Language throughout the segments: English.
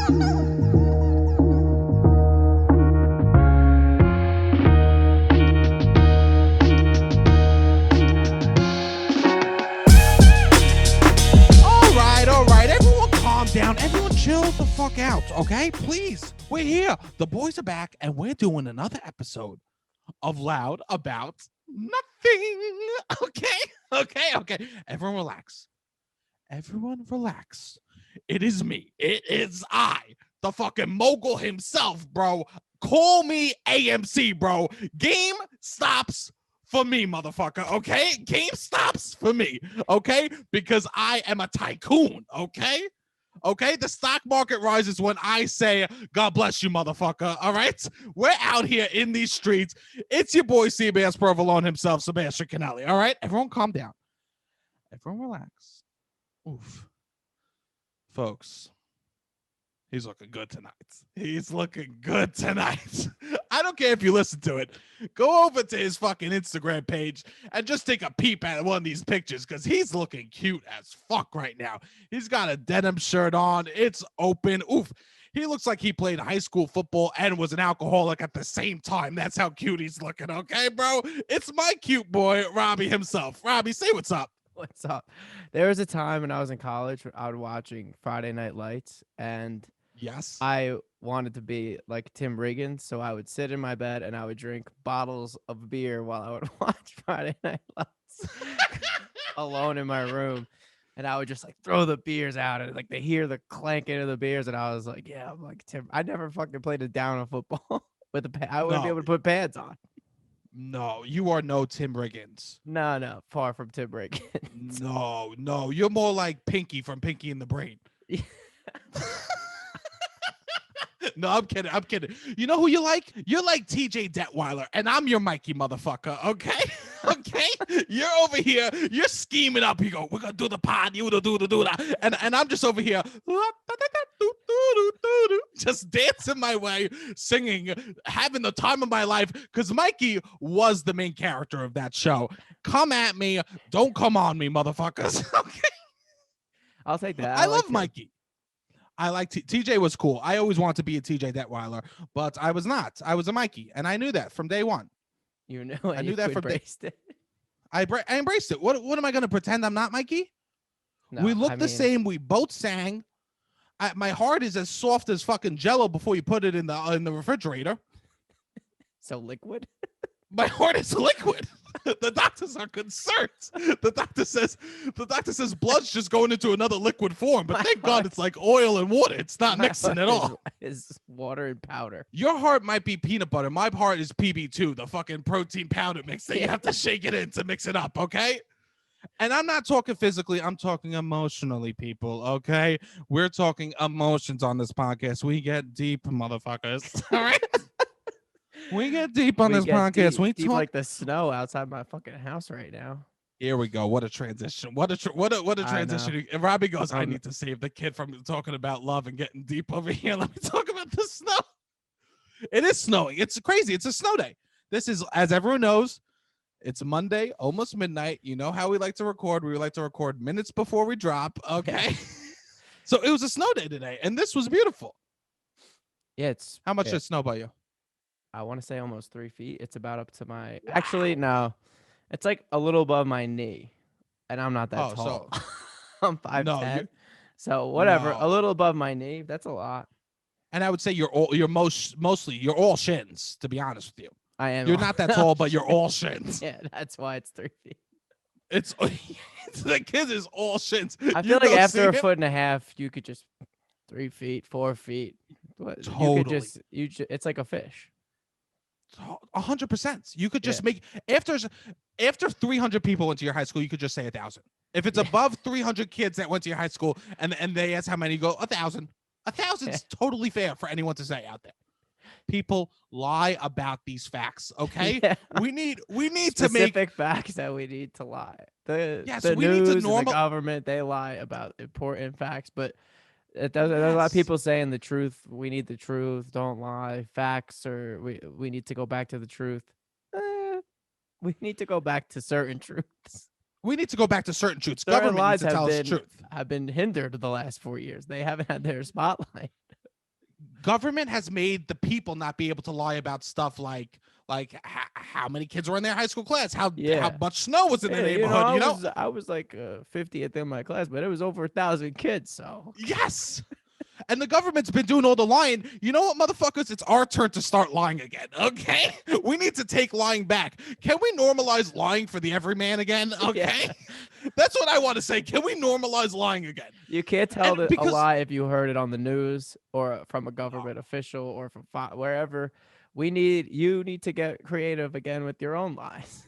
All right. Everyone calm down. Everyone chill the fuck out, okay? Please. We're here. The boys are back, and we're doing another episode of Loud About Nothing. Okay. Everyone relax. It is me. It is I, the fucking mogul himself, bro. Call me AMC, bro. Game stops for me, motherfucker, okay? Game stops for me, okay? Because I am a tycoon, okay? Okay, the stock market rises when I say, God bless you, motherfucker, all right? We're out here in these streets. It's your boy, Seabass Provolone himself, Sebastian Canelli, all right? Everyone calm down. Everyone relax. Oof. Folks, he's looking good tonight. I don't care if you listen to it. Go over to his fucking Instagram page and just take a peep at one of these pictures because he's looking cute as fuck right now. He's got a denim shirt on. It's open. Oof. He looks like he played high school football and was an alcoholic at the same time. That's how cute he's looking. Okay, bro? It's my cute boy, Robbie himself. Robbie, say what's up. What's up? There was a time when I was in college when I was watching Friday Night Lights, and Yes. I wanted to be like Tim Riggins, so I would sit in my bed and I would drink bottles of beer while I would watch Friday Night Lights alone in my room, and I would just like throw the beers out and like they hear the clanking of the beers, and I was like, yeah, I'm like Tim. I never fucking played a down of football with a I wouldn't be able to put pads on. No, you are no Tim Riggins. No, far from Tim Riggins. No, you're more like Pinky from Pinky and the Brain. No, I'm kidding. You know who you like? You're like TJ Detweiler, and I'm your Mikey motherfucker, okay? Okay? You're over here, you're scheming up. You go, we're gonna do the pod, you do that. And I'm just over here, just dancing my way, singing, having the time of my life, because Mikey was the main character of that show. Come at me, don't come on me, motherfuckers. Okay? I'll take that. I love Mikey. I like TJ was cool. I always wanted to be a TJ Detweiler, but I was not. I was a Mikey, and I knew that from day one. You know, I knew that from embraced it. I embraced it. What am I going to pretend I'm not Mikey? No, we look the same. We both sang. My heart is as soft as fucking Jello before you put it in the refrigerator. So liquid. My heart is liquid. The doctors are concerned. The doctor says blood's just going into another liquid form, but thank God it's like oil and water. It's not mixing at all. Is water and powder. Your heart might be peanut butter. My heart is PB2, the fucking protein powder mix that you have to shake it in to mix it up, okay? And I'm not talking physically. I'm talking emotionally, people, okay? We're talking emotions on this podcast. We get deep, motherfuckers. All right? We get deep on this podcast. We deep talk like the snow outside my fucking house right now. Here we go. What a transition. What a transition. And Robbie goes, I need to save the kid from talking about love and getting deep over here. Let me talk about the snow. It is snowing. It's crazy. It's a snow day. This is, as everyone knows, it's Monday, almost midnight. You know how we like to record. We like to record minutes before we drop. Okay. Yeah. So it was a snow day today, and this was beautiful. Yeah, it's how much did it snow by you? I want to say almost 3 feet. It's about up to my actually no. It's like a little above my knee. And I'm not that tall. So, I'm 5'10". So whatever. A little above my knee. That's a lot. And I would say you're all shins, to be honest with you. I am. You're not that tall, but you're all shins. Yeah, that's why it's 3 feet. It's the kid is all shins. I feel like after a foot and a half, you could just 3 feet, 4 feet. Totally. It's like a fish. 100%. You could just make after 300 people went to your high school, you could just say 1,000. If it's above 300 kids that went to your high school and they ask how many, you go 1,000. 1,000 is totally fair for anyone to say out there. People lie about these facts. Okay, we need specific to make facts that we need to lie. The we news need to and the government, they lie about important facts, but there's a lot of people saying the truth. We need the truth. Don't lie. Facts, or we need to go back to the truth. We need to go back to certain truths. We need to go back to certain truths. Certain Government lies needs to tell us the truth. have been hindered the last 4 years. They haven't had their spotlight. government has made the people not be able to lie about stuff like how many kids were in their high school class, how much snow was in the neighborhood. I was like 50th in my class, but it was over 1,000 kids. So yes. And the government's been doing all the lying. You know what, motherfuckers? It's our turn to start lying again, okay? We need to take lying back. Can we normalize lying for the everyman again, okay? Yeah. That's what I want to say. Can we normalize lying again? You can't tell a lie if you heard it on the news or from a government official or from wherever. You need to get creative again with your own lies.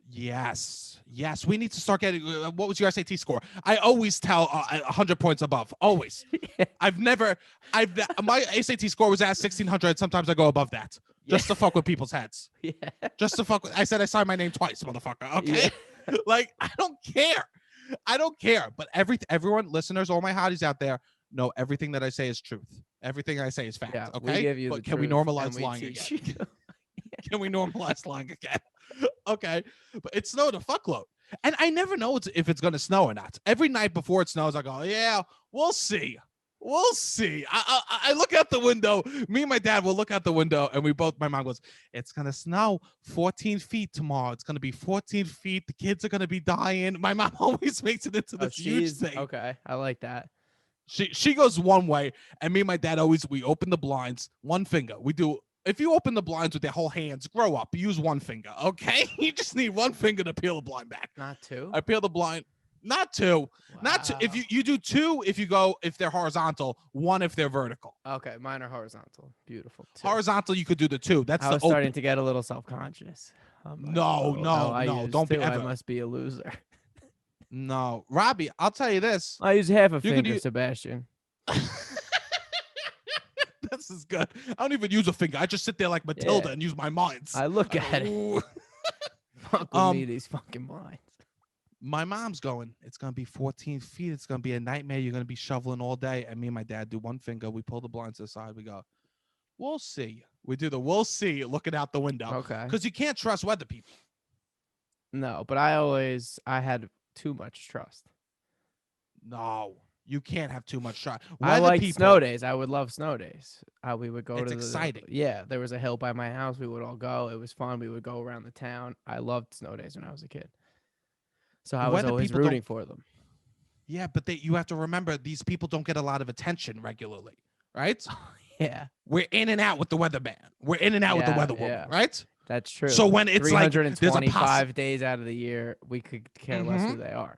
Yes, we need to start getting. What was your SAT score? I always tell 100 points above. Always. Yeah. My SAT score was at 1,600. Sometimes I go above that, just to fuck with people's heads. Yeah. Just to fuck with. I said I signed my name twice, motherfucker. Okay. Yeah. Like I don't care. But everyone, listeners, all my hotties out there, know everything that I say is truth. Everything I say is fact. Yeah, okay. But can we normalize lying again? Can we normalize lying again? Okay, but it snowed a fuckload, and I never know if it's gonna snow or not. Every night before it snows, I go, yeah, we'll see. I look out the window. Me and my dad will look out the window, and my mom goes, it's gonna snow 14 feet tomorrow. It's gonna be 14 feet. The kids are gonna be dying. My mom always makes it into this huge thing. Okay, I like that. She goes one way, and me and my dad we open the blinds, one finger. We do. If you open the blinds with your whole hands, grow up. Use one finger, okay? You just need one finger to peel the blind back. Not two? I peel the blind. Not two. Wow. Not two. If you do two, if they're horizontal, one if they're vertical. Okay, mine are horizontal. Beautiful. Two. Horizontal, you could do the two. That's I was starting to get a little self-conscious. No, don't be ever. I must be a loser. No, Robbie, I'll tell you this. I use half a finger, Sebastian. This is good. I don't even use a finger. I just sit there like Matilda and use my minds. I look at it. Fuck with me, these fucking minds. My mom's going, it's going to be 14 feet. It's going to be a nightmare. You're going to be shoveling all day. And me and my dad do one finger. We pull the blinds to the side. We go, we'll see. We do the we'll see looking out the window. Okay. Because you can't trust weather people. No, but I had too much trust. No. You can't have too trust. I like snow days. I would love snow days. We would go to exciting. There was a hill by my house. We would all go. It was fun. We would go around the town. I loved snow days when I was a kid. So I was always rooting for them. Yeah, but you have to remember these people don't get a lot of attention regularly, right? Yeah. We're in and out with the weatherman. We're in and out with the weather woman, right? That's true. So when it's 325 days out of the year, we could care less who they are.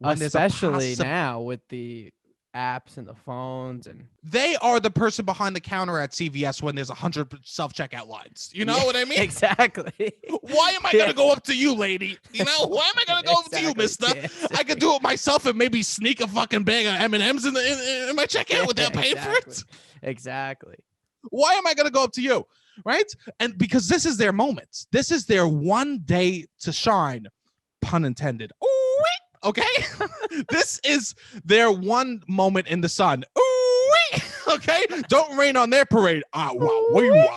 Especially now with the apps and the phones, and they are the person behind the counter at CVS when there's 100 self-checkout lines. You know what I mean? Exactly. Why am I gonna go up to you, lady? You know, why am I gonna go up to you, mister? I could do it myself and maybe sneak a fucking bag of M&Ms in my checkout without paying for it. Exactly. Why am I gonna go up to you? Right? And because this is their moment. This is their one day to shine. Pun intended. Ooh, okay? This is their one moment in the sun. Ooh, okay? Don't rain on their parade. Okay.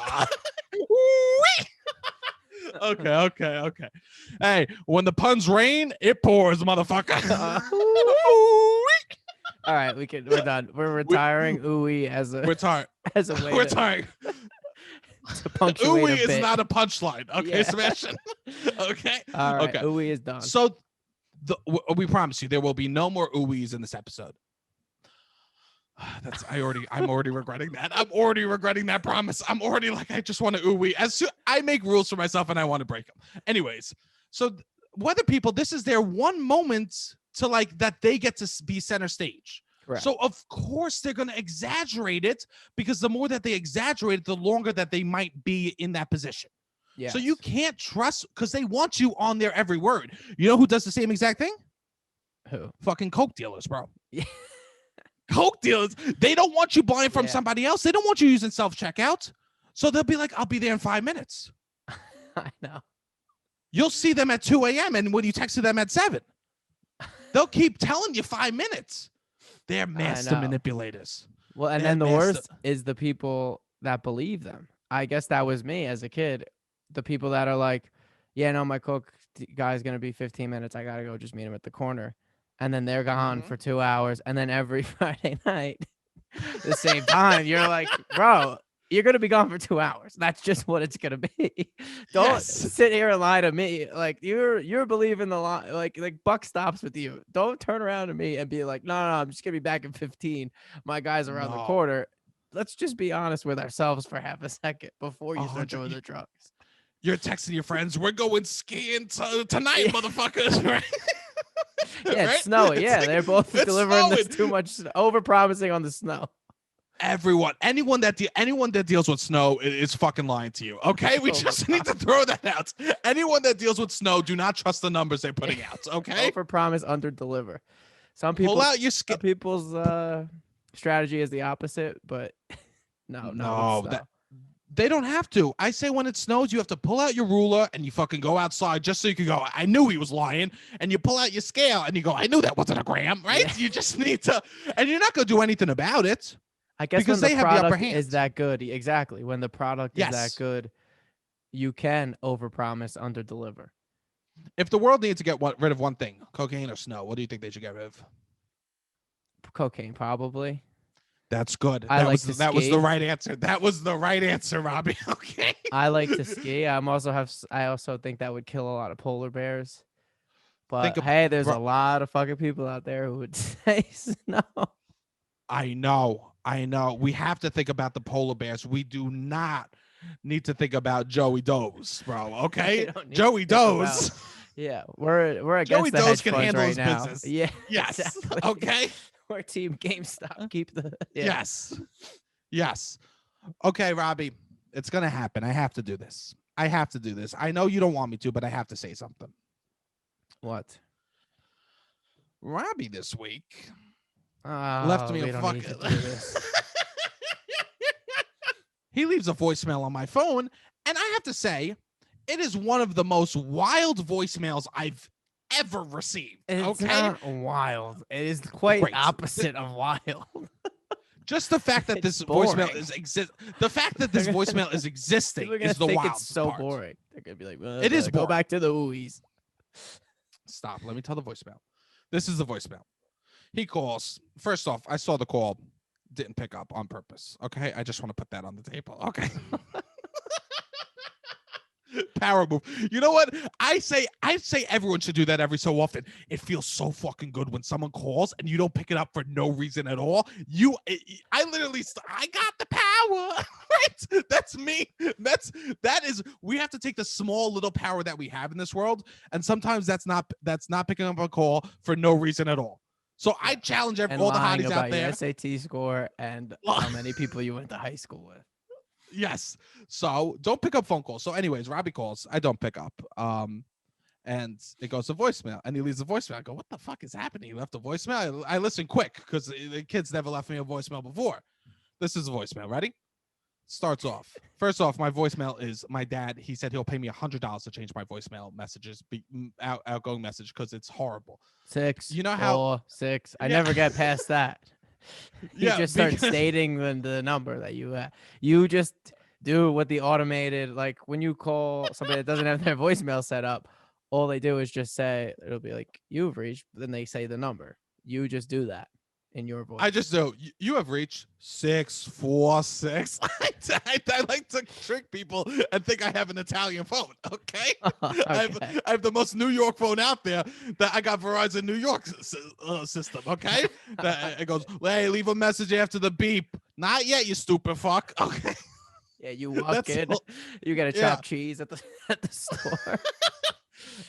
Hey, when the puns rain, it pours, motherfucker. All right, we're done. We're retiring ooey as a way. We're retiring. Ooey is not a punchline. Okay, Sebastian. Okay. All right. Okay. Ooey is done. So we promise you there will be no more ooeys in this episode. I'm already regretting that. I'm already regretting that promise. I'm already like, I just want to ooey. I make rules for myself and I want to break them. Anyways, so weather people, this is their one moment to like that they get to be center stage. Right. So of course they're going to exaggerate it, because the more that they exaggerate it, the longer that they might be in that position. Yes. So you can't trust, because they want you on their every word. You know who does the same exact thing? Who? Fucking Coke dealers, bro. Yeah. Coke dealers, they don't want you buying from somebody else. They don't want you using self-checkout. So they'll be like, I'll be there in 5 minutes. I know. You'll see them at 2 a.m. and when you texted them at 7, they'll keep telling you 5 minutes. They're master manipulators. Well, and then the worst is the people that believe them. I guess that was me as a kid. The people that are like, yeah, no, my Coke guy's going to be 15 minutes. I got to go just meet him at the corner. And then they're gone for 2 hours. And then every Friday night, the same time. You're like, bro, you're gonna be gone for 2 hours. That's just what it's gonna be. Don't Yes. sit here and lie to me. Like you're believing the lie. Like buck stops with you. Don't turn around to me and be like, no, I'm just gonna be back in 15. My guys around the No. corner. Let's just be honest with ourselves for half a second before you start 100 doing the drugs. You're texting your friends, we're going skiing tonight, Yeah. motherfuckers, right? Yeah, Right? it's snowing. It's Yeah, like, they're both it's delivering this snowing. too much, over promising on the snow. Anyone that deals with snow is fucking lying to you. Okay, we just need to throw that out. Anyone that deals with snow, do not trust the numbers they're putting out. Okay, Over promise, under deliver. Some pull out your some people's strategy is the opposite, but no, No, they don't have to. I say when it snows, you have to pull out your ruler and you fucking go outside just so you can go, I knew he was lying. And you pull out your scale and you go, I knew that wasn't a gram, right? Yeah. You just need to, and you're not going to do anything about it. I guess because when they the have the upper product hand. is that good, exactly. When the product is Yes. that good, you can overpromise, under deliver. If the world needs to get rid of one thing, cocaine or snow, what do you think they should get rid of? Cocaine, probably. That's good. I like to that was the ski. right answer. That was the right answer, Robbie. Okay. I like to ski. I also think that would kill a lot of polar bears. But hey, there's a lot of fucking people out there who would say snow. I know. We have to think about the polar bears. We do not need to think about Joey Does, bro. Okay, Joey Does. Yeah, we're against Joey the Does hedge can funds handle right his now. business. Yeah. Yes. Exactly. Okay. We're team GameStop. Keep the Yes. Okay, Robbie. It's gonna happen. I have to do this. I know you don't want me to, but I have to say something. What? Robbie this week Oh, left me we a don't need fucking. to do this. He leaves a voicemail on my phone, and I have to say, it is one of the most wild voicemails I've ever received. It's okay, not wild. It is quite Great. opposite of wild. Just the fact that this boring. voicemail is the fact that this voicemail is existing People are gonna is the think wild it's so part. boring. They're gonna be like, It is go boring. back to the ooies. Stop. Let me tell the voicemail. This is the voicemail. He calls. First off, I saw the call. Didn't pick up on purpose. Okay. I just want to put that on the table. Okay. Power move. You know what? I say everyone should do that every so often. It feels so fucking good when someone calls and you don't pick it up for no reason at all. I literally, I got the power. Right? That's me. That is. We have to take the small little power that we have in this world, and sometimes that's not picking up a call for no reason at all. So I challenge all the lying hotties about out there. your SAT score and how many people you went to high school with. Yes. So don't pick up phone calls. So anyways, Robbie calls. I don't pick up. And it goes to voicemail. And he leaves a voicemail. I go, what the fuck is happening? He left a voicemail. I listen quick because the kids never left me a voicemail before. This is a voicemail. Ready? Starts off. First off, my voicemail is my dad. He said he'll pay me $100 to change my voicemail messages, outgoing message, because it's horrible. 6. You know how 4, 6. I Yeah. never get past that. You just start stating the number that you just do what the automated, like when you call somebody that doesn't have their voicemail set up, all they do is just say, it'll be like, you've reached, then they say the number. You just do that in your voice. I just know you have reached 646. I like to trick people and think I have an Italian phone. Okay, Okay. I have the most New York phone out there. That I got Verizon New York system. Okay, that it goes, hey, leave a message after the beep. Not yet, you stupid fuck. Okay. Yeah, you walk in, you get a chopped cheese at the store.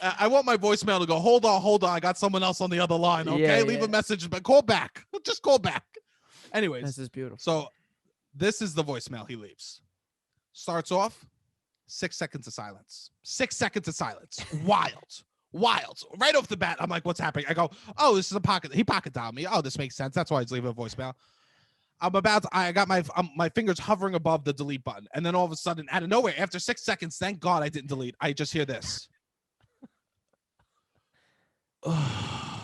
I want my voicemail to go, hold on. I got someone else on the other line. Okay, Yeah, leave a message, but call back. Just call back. Anyways, This is beautiful. so this is the voicemail he leaves. Starts off 6 seconds of silence. 6 seconds of silence. Wild. Right off the bat, I'm like, what's happening? I go, oh, this is a pocket. He pocket dialed me. Oh, this makes sense. That's why he's leaving a voicemail. I got my fingers hovering above the delete button. And then all of a sudden, out of nowhere, after 6 seconds, thank God I didn't delete. I just hear this. I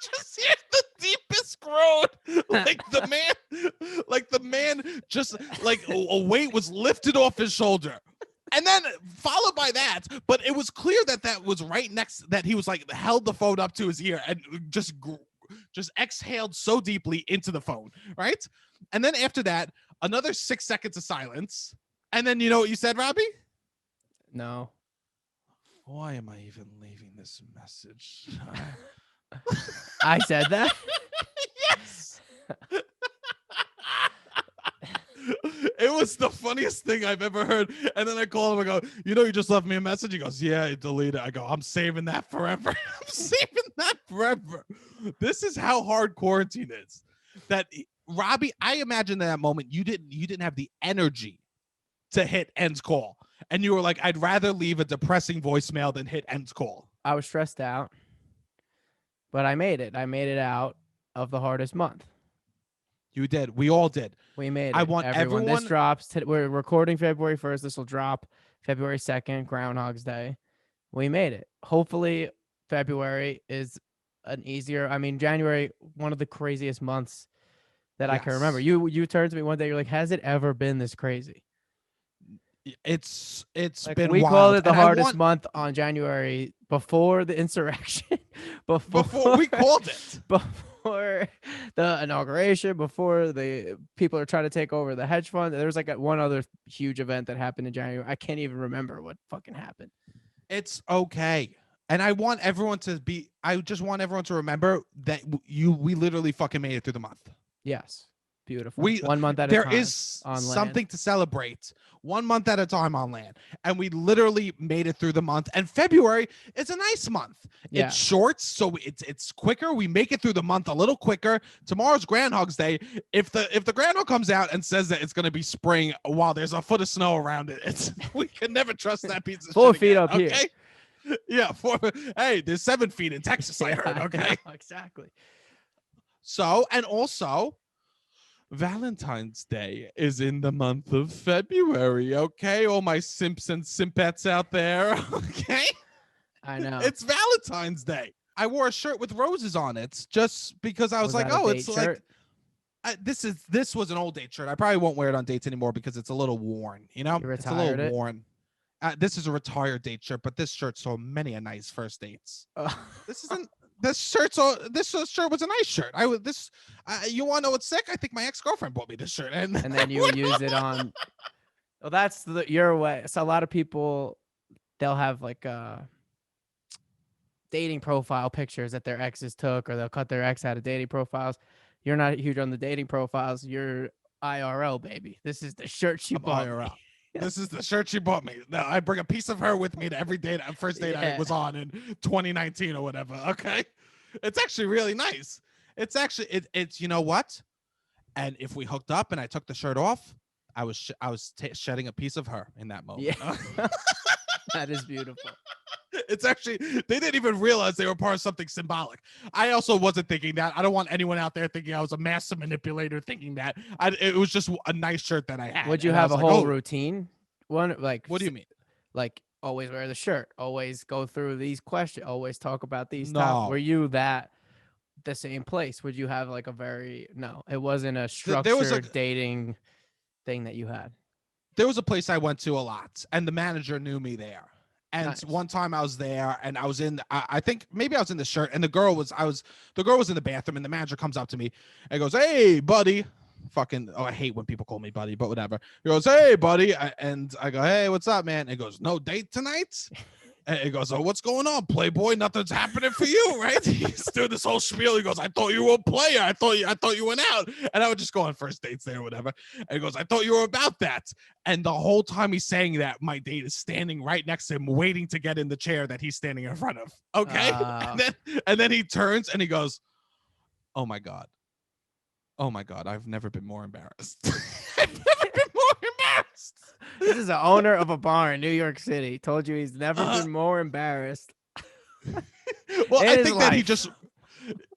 just hear the deepest groan. Like the man just like a weight was lifted off his shoulder. And then followed by that, but it was clear that was right next, that he was like held the phone up to his ear and just just exhaled so deeply into the phone, right? And then after that, another 6 seconds of silence. And then you know what you said, Robbie? No. Why am I even leaving this message? I said that. Yes. It was the funniest thing I've ever heard. And then I call him and go, you know, you just left me a message. He goes, yeah, I deleted it. I go, I'm saving that forever. I'm saving that forever. This is how hard quarantine is. That Robbie, I imagine in that moment you didn't have the energy to hit ends call. And you were like, I'd rather leave a depressing voicemail than hit ends call. I was stressed out, but I made it. I made it out of the hardest month. You did. We all did. We made it. I want everyone. This drops. We're recording February 1st. This will drop February 2nd, Groundhog's Day. We made it. Hopefully, February is an easier. I mean, January, one of the craziest months that I can remember. You turned to me one day. You're like, "Has it ever been this crazy?" It's like, been we wild. called it the hardest month on January before the insurrection. before we called it. Before the inauguration, before the people are trying to take over the hedge fund. There was like one other huge event that happened in January. I can't even remember what fucking happened. It's okay. And I want everyone to just want everyone to remember that we literally fucking made it through the month. Yes. Beautiful. 1 month at a time. There is something to celebrate. 1 month at a time on land. And we literally made it through the month. And February is a nice month. Yeah. It's short, so it's quicker. We make it through the month a little quicker. Tomorrow's Groundhog's Day. If the groundhog comes out and says that it's gonna be spring while there's a foot of snow around it, we can never trust that piece of 4 shit feet again, up okay? here. Yeah, hey, there's 7 feet in Texas, I heard. Okay. I know, exactly. So, and also Valentine's Day is in the month of February, okay? All my simps and simpettes out there, okay? I know. It's Valentine's Day. I wore a shirt with roses on it just because I was like, oh, it's shirt? Like this was an old date shirt. I probably won't wear it on dates anymore because it's a little worn, you know? It's a little worn. This is a retired date shirt, but this shirt saw many a nice first dates. This shirt was a nice shirt. You want to know what's sick? I think my ex-girlfriend bought me this shirt, and then you use it on. Well, that's your way. So a lot of people, they'll have like dating profile pictures that their exes took, or they'll cut their ex out of dating profiles. You're not huge on the dating profiles. You're IRL, baby. This is the shirt she bought. IRL. This is the shirt she bought me. Now I bring a piece of her with me to every date, first date I was on in 2019 or whatever. Okay, it's actually really nice. It's actually it's you know what? And if we hooked up and I took the shirt off, I was shedding a piece of her in that moment. Yeah, that is beautiful. It's actually, they didn't even realize they were part of something symbolic. I also wasn't thinking that. I don't want anyone out there thinking I was a master manipulator thinking that. It was just a nice shirt that I had. Would you have a whole routine? What do you mean? Like always wear the shirt, always go through these questions, always talk about these topics. Were you the same place? Would you have like it wasn't a structured dating thing that you had? There was a place I went to a lot and the manager knew me there. And nice. One time I was there and I was I think maybe I was in the shirt and the girl was in the bathroom and the manager comes up to me and goes, "Hey, buddy." I hate when people call me buddy, but whatever. He goes, "Hey, buddy." And I go, "Hey, what's up, man?" And he goes, "No date tonight?" And he goes, "Oh, what's going on, Playboy? Nothing's happening for you, right?" He's doing this whole spiel. He goes, "I thought you were a player. I thought you went out." And I would just go on first dates there or whatever. And he goes, "I thought you were about that." And the whole time he's saying that, my date is standing right next to him, waiting to get in the chair that he's standing in front of. Okay. And then he turns and he goes, "Oh my God. Oh my God. I've never been more embarrassed." I've never been more embarrassed. This is the owner of a bar in New York City. Told you he's never been more embarrassed. Well, I think that he just,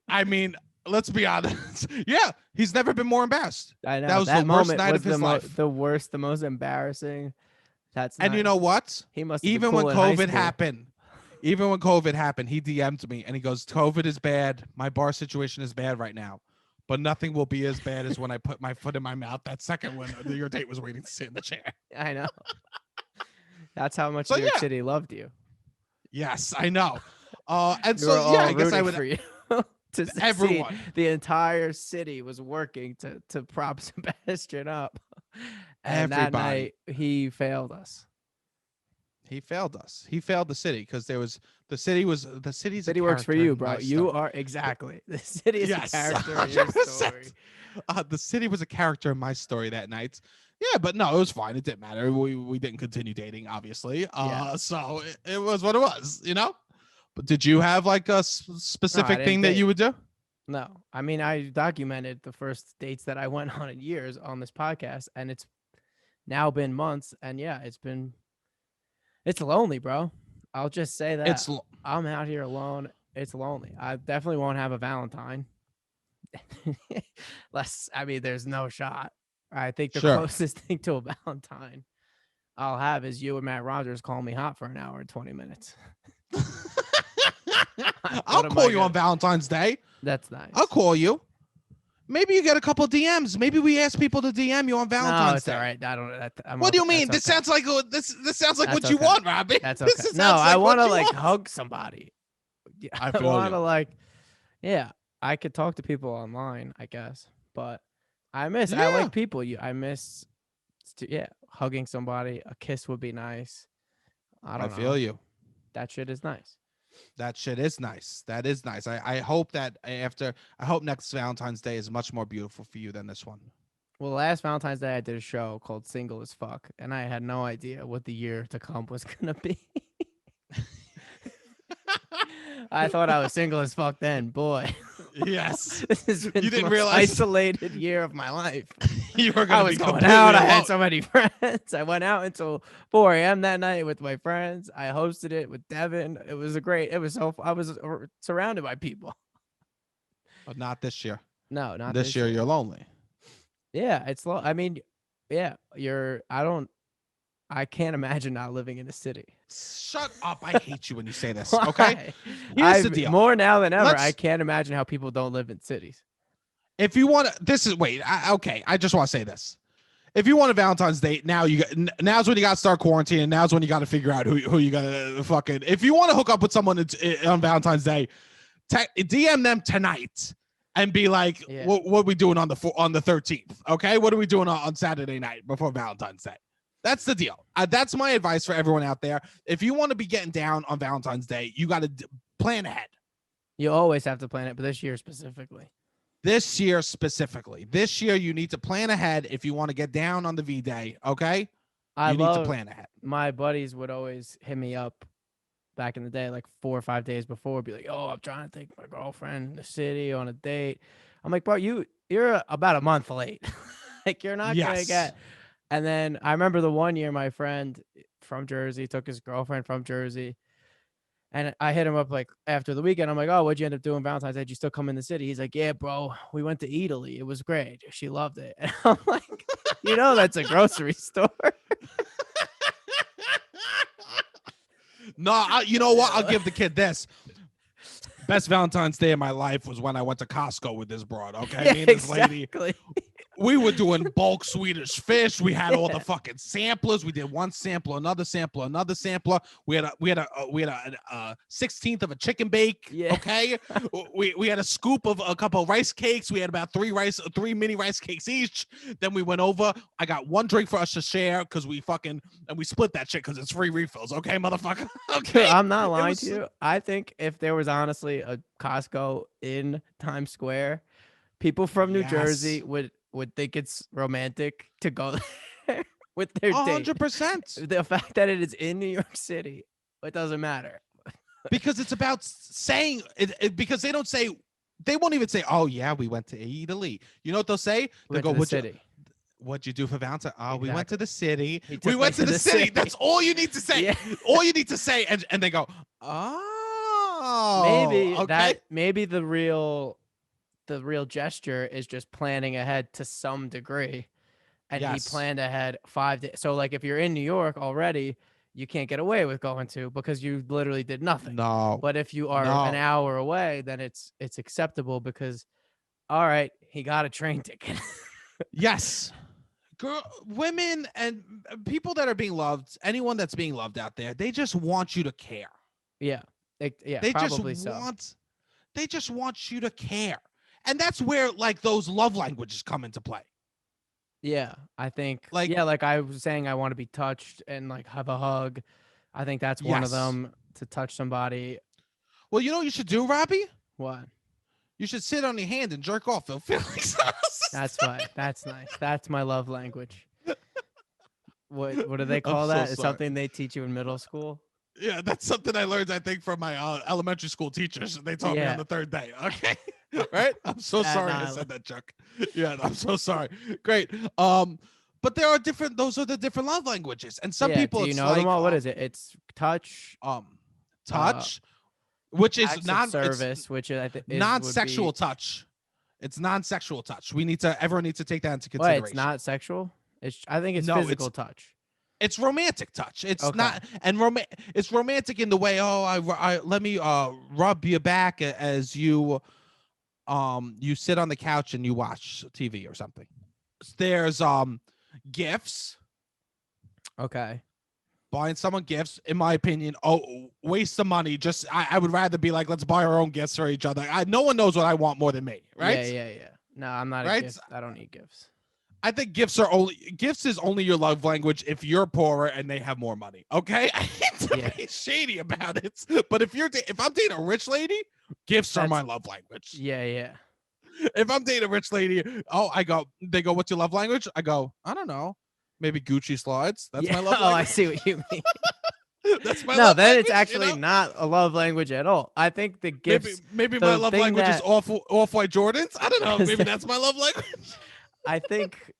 I mean, let's be honest. Yeah, he's never been more embarrassed. I know. That was the worst night of his life. The worst, the most embarrassing. And you know what? He must even when COVID happened, he DM'd me and he goes, "COVID is bad. My bar situation is bad right now. But nothing will be as bad as when I put my foot in my mouth that second when your date was waiting to sit in the chair." I know. That's how much New York City loved you. Yes, I know. And so, yeah, I guess I would. For you. to succeed. Everyone. The entire city was working to prop Sebastian up. And that Everybody. night he failed us. He failed us. He failed the city because the city's City a works for character you, in bro. my You story. are exactly. The city is Yes, a character in your 100%. story. The city was a character in my story that night. Yeah, but no, it was fine. It didn't matter. We didn't continue dating, obviously. Yeah. So it was what it was, you know. But did you have like a specific didn't thing that date. you would do? No, I mean, I documented the first dates that I went on in years on this podcast, and it's now been months. And yeah, it's lonely, bro. I'll just say that. It's I'm out here alone. It's lonely. I definitely won't have a Valentine. I mean, there's no shot. I think the Sure. closest thing to a Valentine I'll have is you and Matt Rogers calling me hot for an hour and 20 minutes. I'll am call I you on gonna- Valentine's Day. That's nice. I'll call you. Maybe you get a couple DMs. Maybe we ask people to DM you on Valentine's No, it's Day. all right. I don't. What do you mean? That's This okay. sounds like this sounds like That's what you okay. want, Robbie. That's This okay. sounds No, I like what want to you like want. hug somebody. Yeah, I I feel want to you. like, yeah, I could talk to people online, I guess, but I Yeah. like people. I miss, yeah, hugging somebody. A kiss would be nice. I don't know. feel you. That shit is nice. That shit is nice. That is nice. I hope that I hope next Valentine's Day is much more beautiful for you than this one. Well, last Valentine's Day, I did a show called Single as Fuck, and I had no idea what the year to come was going to be. I thought I was single as fuck then. Boy, Yes. this has been You the didn't most realize- isolated year of my life. You were I gonna was be going completely out. I alone. had so many friends. I went out until 4 a.m. that night with my friends. I hosted it with Devin. It was I was surrounded by people. But not this year. No, not This year you're lonely. Yeah, it's low. I mean, yeah, I can't imagine not living in a city. Shut up. I hate you when you say this. Okay. Why? Here's the deal. More now than ever, Let's- I can't imagine how people don't live in cities. If you want to, okay. I just want to say this. If you want a Valentine's date, now's when you got to start quarantining. Now's when you got to figure out who you got to fucking. If you want to hook up with someone on Valentine's Day, DM them tonight and be like, Yeah. what are we doing on the 13th? Okay, what are we doing on Saturday night before Valentine's Day? That's the deal. That's my advice for everyone out there. If you want to be getting down on Valentine's Day, you got to plan ahead. You always have to plan it, but this year specifically. This year specifically. This year you need to plan ahead if you want to get down on the V-Day, okay? You need to plan ahead. My buddies would always hit me up back in the day, like 4 or 5 days before, be like, "Oh, I'm trying to take my girlfriend in the city on a date." I'm like, "Bro, you're about a month late. Like you're not gonna Yes. get." And then I remember the one year my friend from Jersey took his girlfriend from Jersey. And I hit him up like after the weekend. I'm like, "Oh, what'd you end up doing Valentine's Day? Did you still come in the city?" He's like, "Yeah, bro. We went to Italy. It was great. She loved it." And I'm like, that's a grocery store. No, you know what? I'll give the kid this. Best Valentine's Day of my life was when I went to Costco with this broad, okay? Me and this lady. Exactly. We were doing bulk Swedish fish. We had all the Yeah. fucking samplers. We did one sampler, another sampler, another sampler. We had a 16th of a chicken bake. Yeah. Okay. we had a scoop of a couple of rice cakes. We had about three mini rice cakes each. Then we went over. I got one drink for us to share because we split that shit because it's free refills. Okay, motherfucker. Okay. I'm not lying was- to you. I think if there was honestly a Costco in Times Square, people from New Jersey Yes. would think it's romantic to go there with their date. 100%. The fact that it is in New York City, it doesn't matter. Because it's about saying it because they won't even say, "Oh yeah, we went to Italy." You know what they'll say? We They'll went go, to the city. What'd you do for Valentine? Oh, we went to the city. He took We me went to the city. That's all you need to say. Yeah. All you need to say, and they go, "Oh, Maybe the real gesture is just planning ahead to some degree, and Yes. he planned ahead 5 days. So like if you're in New York already, you can't get away with going to because you literally did nothing. No, But if you are an hour away, then it's acceptable because, all right, he got a train ticket. yes." Women and people that are being loved, anyone that's being loved out there, they just want you to care. Yeah, yeah, They probably just so. want They just want you to care. And that's where like those love languages come into play. Yeah, I think Like, yeah, like I was saying, I want to be touched and like have a hug. I think that's one of yes. them, to touch somebody. Well, you know what you should do, Robbie? What? You should sit on your hand and jerk off. It'll feel like That's fine. That's nice. That's my love language. What do they I'm call so that? It's sorry. something they teach you in middle school. Yeah, that's something I learned, I think, from my elementary school teachers. They taught me Yeah. on the third day. Okay. Right? I'm so Staten sorry I Island. said that, Chuck. Yeah, I'm so sorry. Great. But there are different, those are the different love languages. And some Yeah, people do you it's know like them all? What is it? It's touch, touch, which is acts of non service, which I think non-sexual touch. It's non-sexual touch. Everyone needs to take that into Wait, consideration. it's not sexual. I think it's No, physical touch. It's romantic touch. It's Okay. not, and it's romantic in the way, oh, I let me rub your back as you you sit on the couch and you watch TV or something. There's gifts. Okay. Buying someone gifts, in my opinion, waste of money. Just I would rather be like, let's buy our own gifts for each other. No one knows what I want more than me, right? Yeah. No, I'm not a Right? gift. I don't need gifts. I think gifts is only your love language if you're poorer and they have more money. Okay, I hate to be shady about it, but if I'm dating a rich lady, gifts are my love language. Yeah. If I'm dating a rich lady, they go, what's your love language? I go, I don't know, maybe Gucci slides. That's my love Oh, I language. see what you mean. That's my No, love then language, it's actually you know? not a love language at all. I think the gifts. Maybe the my love thing language is that- off-white Jordans. I don't know. Is Maybe that- that's my love language. I think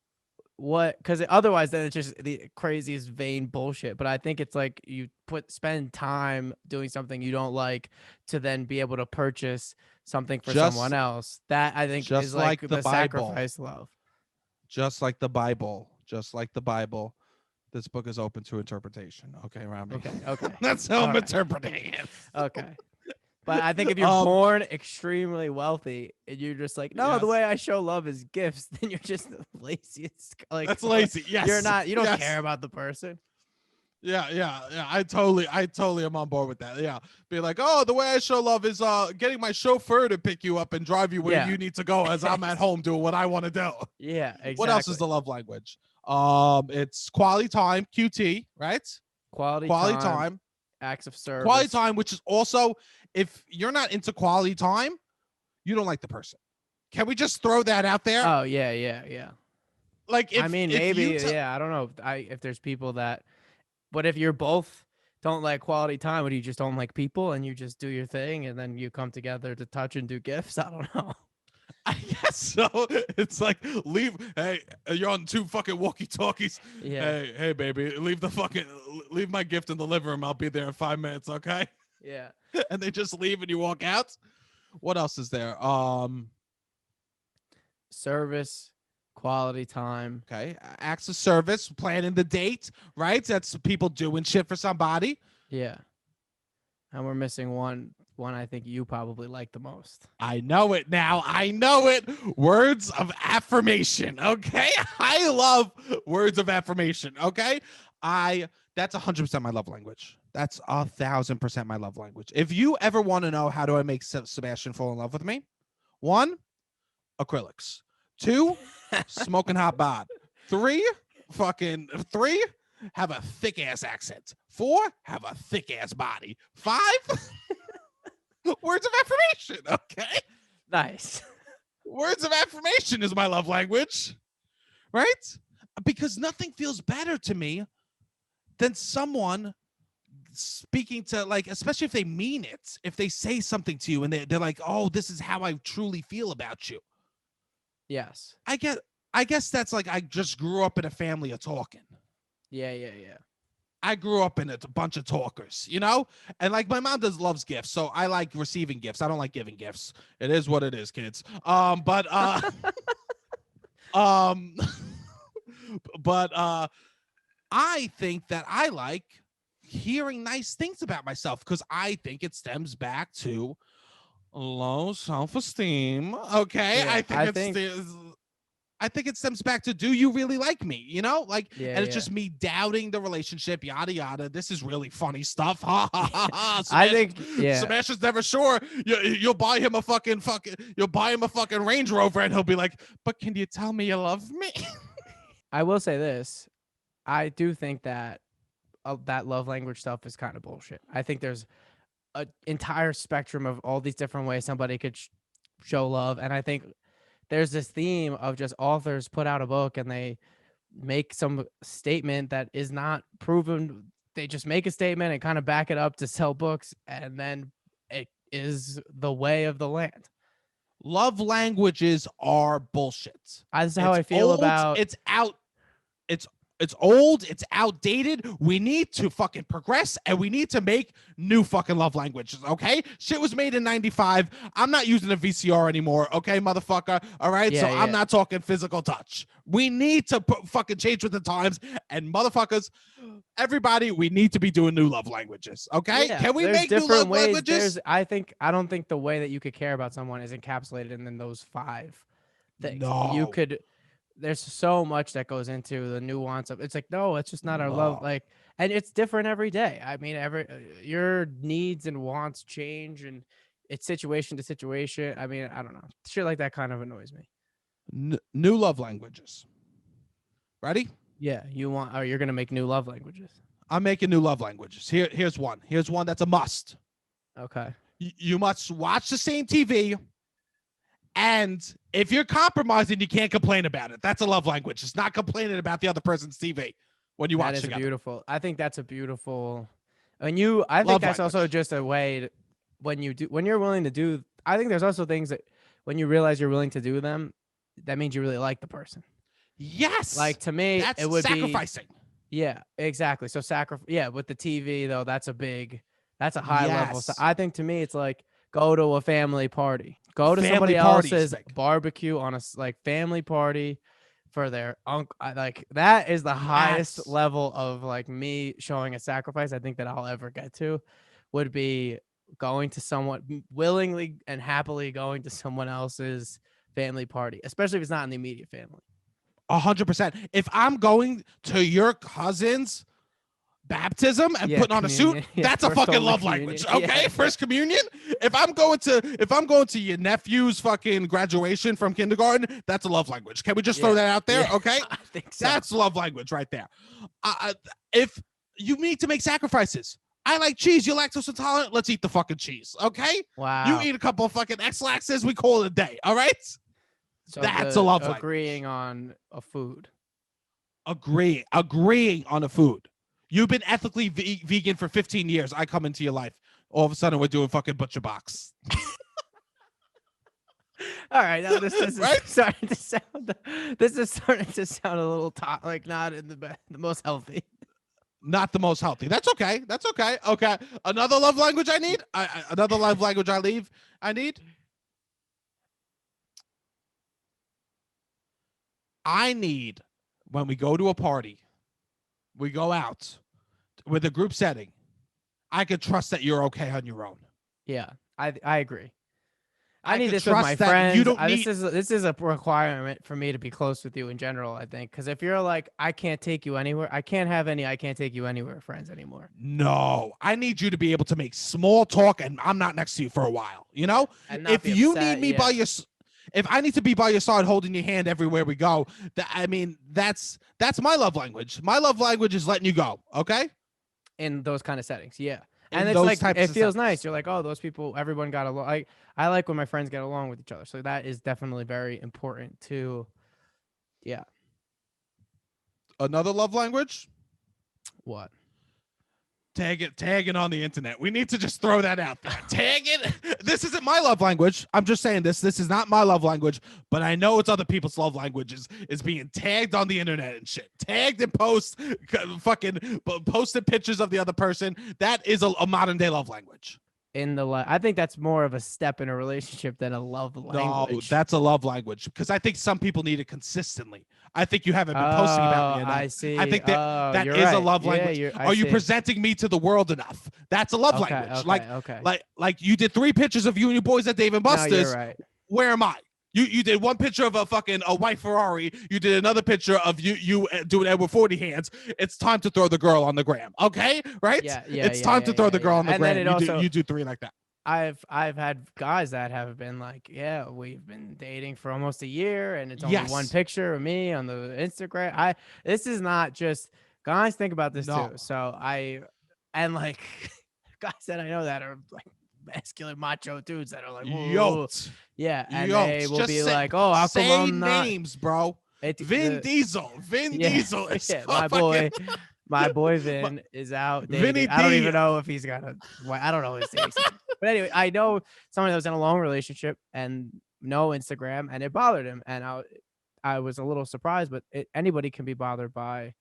because otherwise then it's just the craziest vain bullshit. But I think it's like you spend time doing something you don't like to then be able to purchase something for someone else. That I think just is like like the the Bible. sacrifice love. Just like the Bible. This book is open to interpretation. Okay, Robbie. Okay. That's how All I'm right. interpreting it. Okay. But I think if you're born extremely wealthy and you're just like, no, the Yes. way I show love is gifts, then you're just the laziest. Like That's lazy. Yes. you don't Yes. care about the person. Yeah. I totally am on board with that. Yeah. Be like, oh, the way I show love is getting my chauffeur to pick you up and drive you where Yeah. you need to go as I'm at home doing what I want to do. Yeah, exactly. What else is the love language? It's quality time, QT, right? quality time. acts of service. Quality time, which is also, if you're not into quality time, you don't like the person. Can we just throw that out there? Oh, yeah. Like, if, I mean, if maybe, you I don't know if there's people that, but if you're both don't like quality time, but you just don't like people and you just do your thing and then you come together to touch and do gifts, I don't know. I guess so. It's like, hey, you're on 2 fucking walkie-talkies. Yeah. Hey, baby, leave my gift in the living room. I'll be there in 5 minutes, okay? Yeah. And they just leave and you walk out. What else is there? Service, quality time. Okay, acts of service, planning the date, right? That's people doing shit for somebody. Yeah. And we're missing one I think you probably like the most. I know it now. I know it. Words of affirmation. Okay. I love words of affirmation. Okay. That's 100% my love language. That's 1,000% my love language. If you ever want to know how do I make Sebastian fall in love with me, 1, acrylics. 2, smoking hot bod. 3, have a thick ass accent. 4, have a thick ass body. 5, words of affirmation. Okay. Nice. Words of affirmation is my love language, right? Because nothing feels better to me than someone speaking to, like, especially if they mean it, if they say something to you and they're like, oh, this is how I truly feel about you. Yes. I guess that's like, I just grew up in a family of talking. Yeah. I grew up in a bunch of talkers, you know? And like my mom loves gifts, so I like receiving gifts. I don't like giving gifts. It is what it is, kids. But I think that I like hearing nice things about myself because I think it stems back to low self-esteem. Okay. Yeah, I think it stems back to, do you really like me? You know, like, Yeah, and it's yeah. just me doubting the relationship, yada yada. This is really funny stuff. Ha ha ha ha. I think, yeah. Smash is never sure. You'll buy him a fucking Range Rover, and he'll be like, "But can you tell me you love me?" I will say this. I do think that that love language stuff is kind of bullshit. I think there's an entire spectrum of all these different ways somebody could show love, and I think there's this theme of just authors put out a book and they make some statement that is not proven. They just make a statement and kind of back it up to sell books, and then it is the way of the land. Love languages are bullshit. That's how It's I feel old, about. it's out. It's old, it's outdated. We need to fucking progress, and we need to make new fucking love languages, okay? Shit was made in 95. I'm not using a VCR anymore, okay, motherfucker? All right? Yeah, so yeah. I'm not talking physical touch. We need to fucking change with the times, and motherfuckers, everybody, we need to be doing new love languages, okay? Yeah, Can we there's make new different love ways. languages? I don't think the way that you could care about someone is encapsulated in those 5 things. You No. could. There's so much that goes into the nuance of. It's like, no, it's just not our love. No. Like, and it's different every day. I mean, your needs and wants change, and it's situation to situation. I mean, I don't know. Shit like that kind of annoys me. New love languages. Ready? Yeah, you're gonna make new love languages. I'm making new love languages. Here's one. Here's one that's a must. Okay. You must watch the same TV, and if you're compromising, you can't complain about it. That's a love language. It's not complaining about the other person's TV when you watch That is together. beautiful. I think that's a beautiful. I think Love that's also language. just a way when you're willing to do. I think there's also things that when you realize you're willing to do them, that means you really like the person. Yes. Like, to me, that's it would sacrificing. Yeah, exactly. So yeah, with the TV though, that's a high level. So Yes. I think to me, it's like, go to a family party, go to Family somebody parties, else's Vic. barbecue on a family party for their uncle. Like, that is the highest Yes. level of like me showing a sacrifice I think that I'll ever get to, would be going to someone willingly and happily going to someone else's family party, especially if it's not in the immediate family. 100%. If I'm going to your cousin's baptism and Yeah, putting on a suit, communion. Yeah, that's a first fucking Holy love Communion. language. Yeah, Okay, yeah. first communion. If I'm going to your nephew's fucking graduation from kindergarten, that's a love language. Can we just throw Yeah, that out there? yeah, Okay, I think so. that's love language right there. If you need to make sacrifices, I like cheese. You're lactose intolerant. Let's eat the fucking cheese. Okay, Wow. you eat a couple of fucking X-Laxes. We call it a day. All right. So That's a love language. agreeing on a food. Agreeing on a food. You've been ethically vegan for 15 years. I come into your life. All of a sudden, we're doing fucking butcher box. All right, now this is Right? starting to sound. This is starting to sound a little like not in the most healthy. Not the most healthy. That's okay. That's okay. Okay. Another love language I need. Another love language I need. I need, when we go to a party, we go out with a group setting, I could trust that you're okay on your own. Yeah, I agree. I I need could this with trust my that friends. you don't This is a requirement for me to be close with you in general, I think. Because if you're like, I can't take you anywhere, I can't have any I can't take you anywhere friends anymore. No, I need you to be able to make small talk, and I'm not next to you for a while. You know, And not if be you upset, need me by your, if I need to be by your side, holding your hand everywhere we go, that's my love language. My love language is letting you go. Okay. In those kind of settings, yeah. In And it's those like, types it of feels settings. nice. You're like, oh, those people, everyone got along. I like when my friends get along with each other. So that is definitely very important too. Yeah. Another love language. What? Tagging on the internet. We need to just throw that out there. Tag it. This isn't my love language. I'm just saying this. This is not my love language, but I know it's other people's love languages. Is being tagged on the internet and shit. Tagged and fucking posted pictures of the other person. That is a modern day love language. I think that's more of a step in a relationship than a love language. No, that's a love language, because I think some people need it consistently. I think you haven't been posting about me enough. I see. I think that you're is a right. love Yeah, language. I Are you see. presenting me to the world enough? That's a love language. Okay. Like you did 3 pictures of you and your boys at Dave and No, Buster's. you're right. Where am I? You did one picture of a white Ferrari. You did another picture of you doing Edward 40 hands. It's time to throw the girl on the gram. Okay, right? Yeah. It's time to throw the girl on the And then gram. it also, You do 3 like that. I've had guys that have been like, yeah, we've been dating for almost a year, and it's only one Yes. picture of me on the Instagram. This is not just guys think about this No. too. So and like guys that I know that are like masculine macho dudes that are like, whoa, Yoked. yeah, and Yoked. they will Just be say- like, oh, how come Say I'm not? names, bro. It- Vin the- Diesel. Vin Yeah, Diesel is yeah, so my fucking- boy. My boy Vin is out dating. Vinny I don't D. even know if he's got a. I don't know his dating. But anyway, I know someone that was in a long relationship and no Instagram, and it bothered him. And I was a little surprised, but anybody can be bothered by.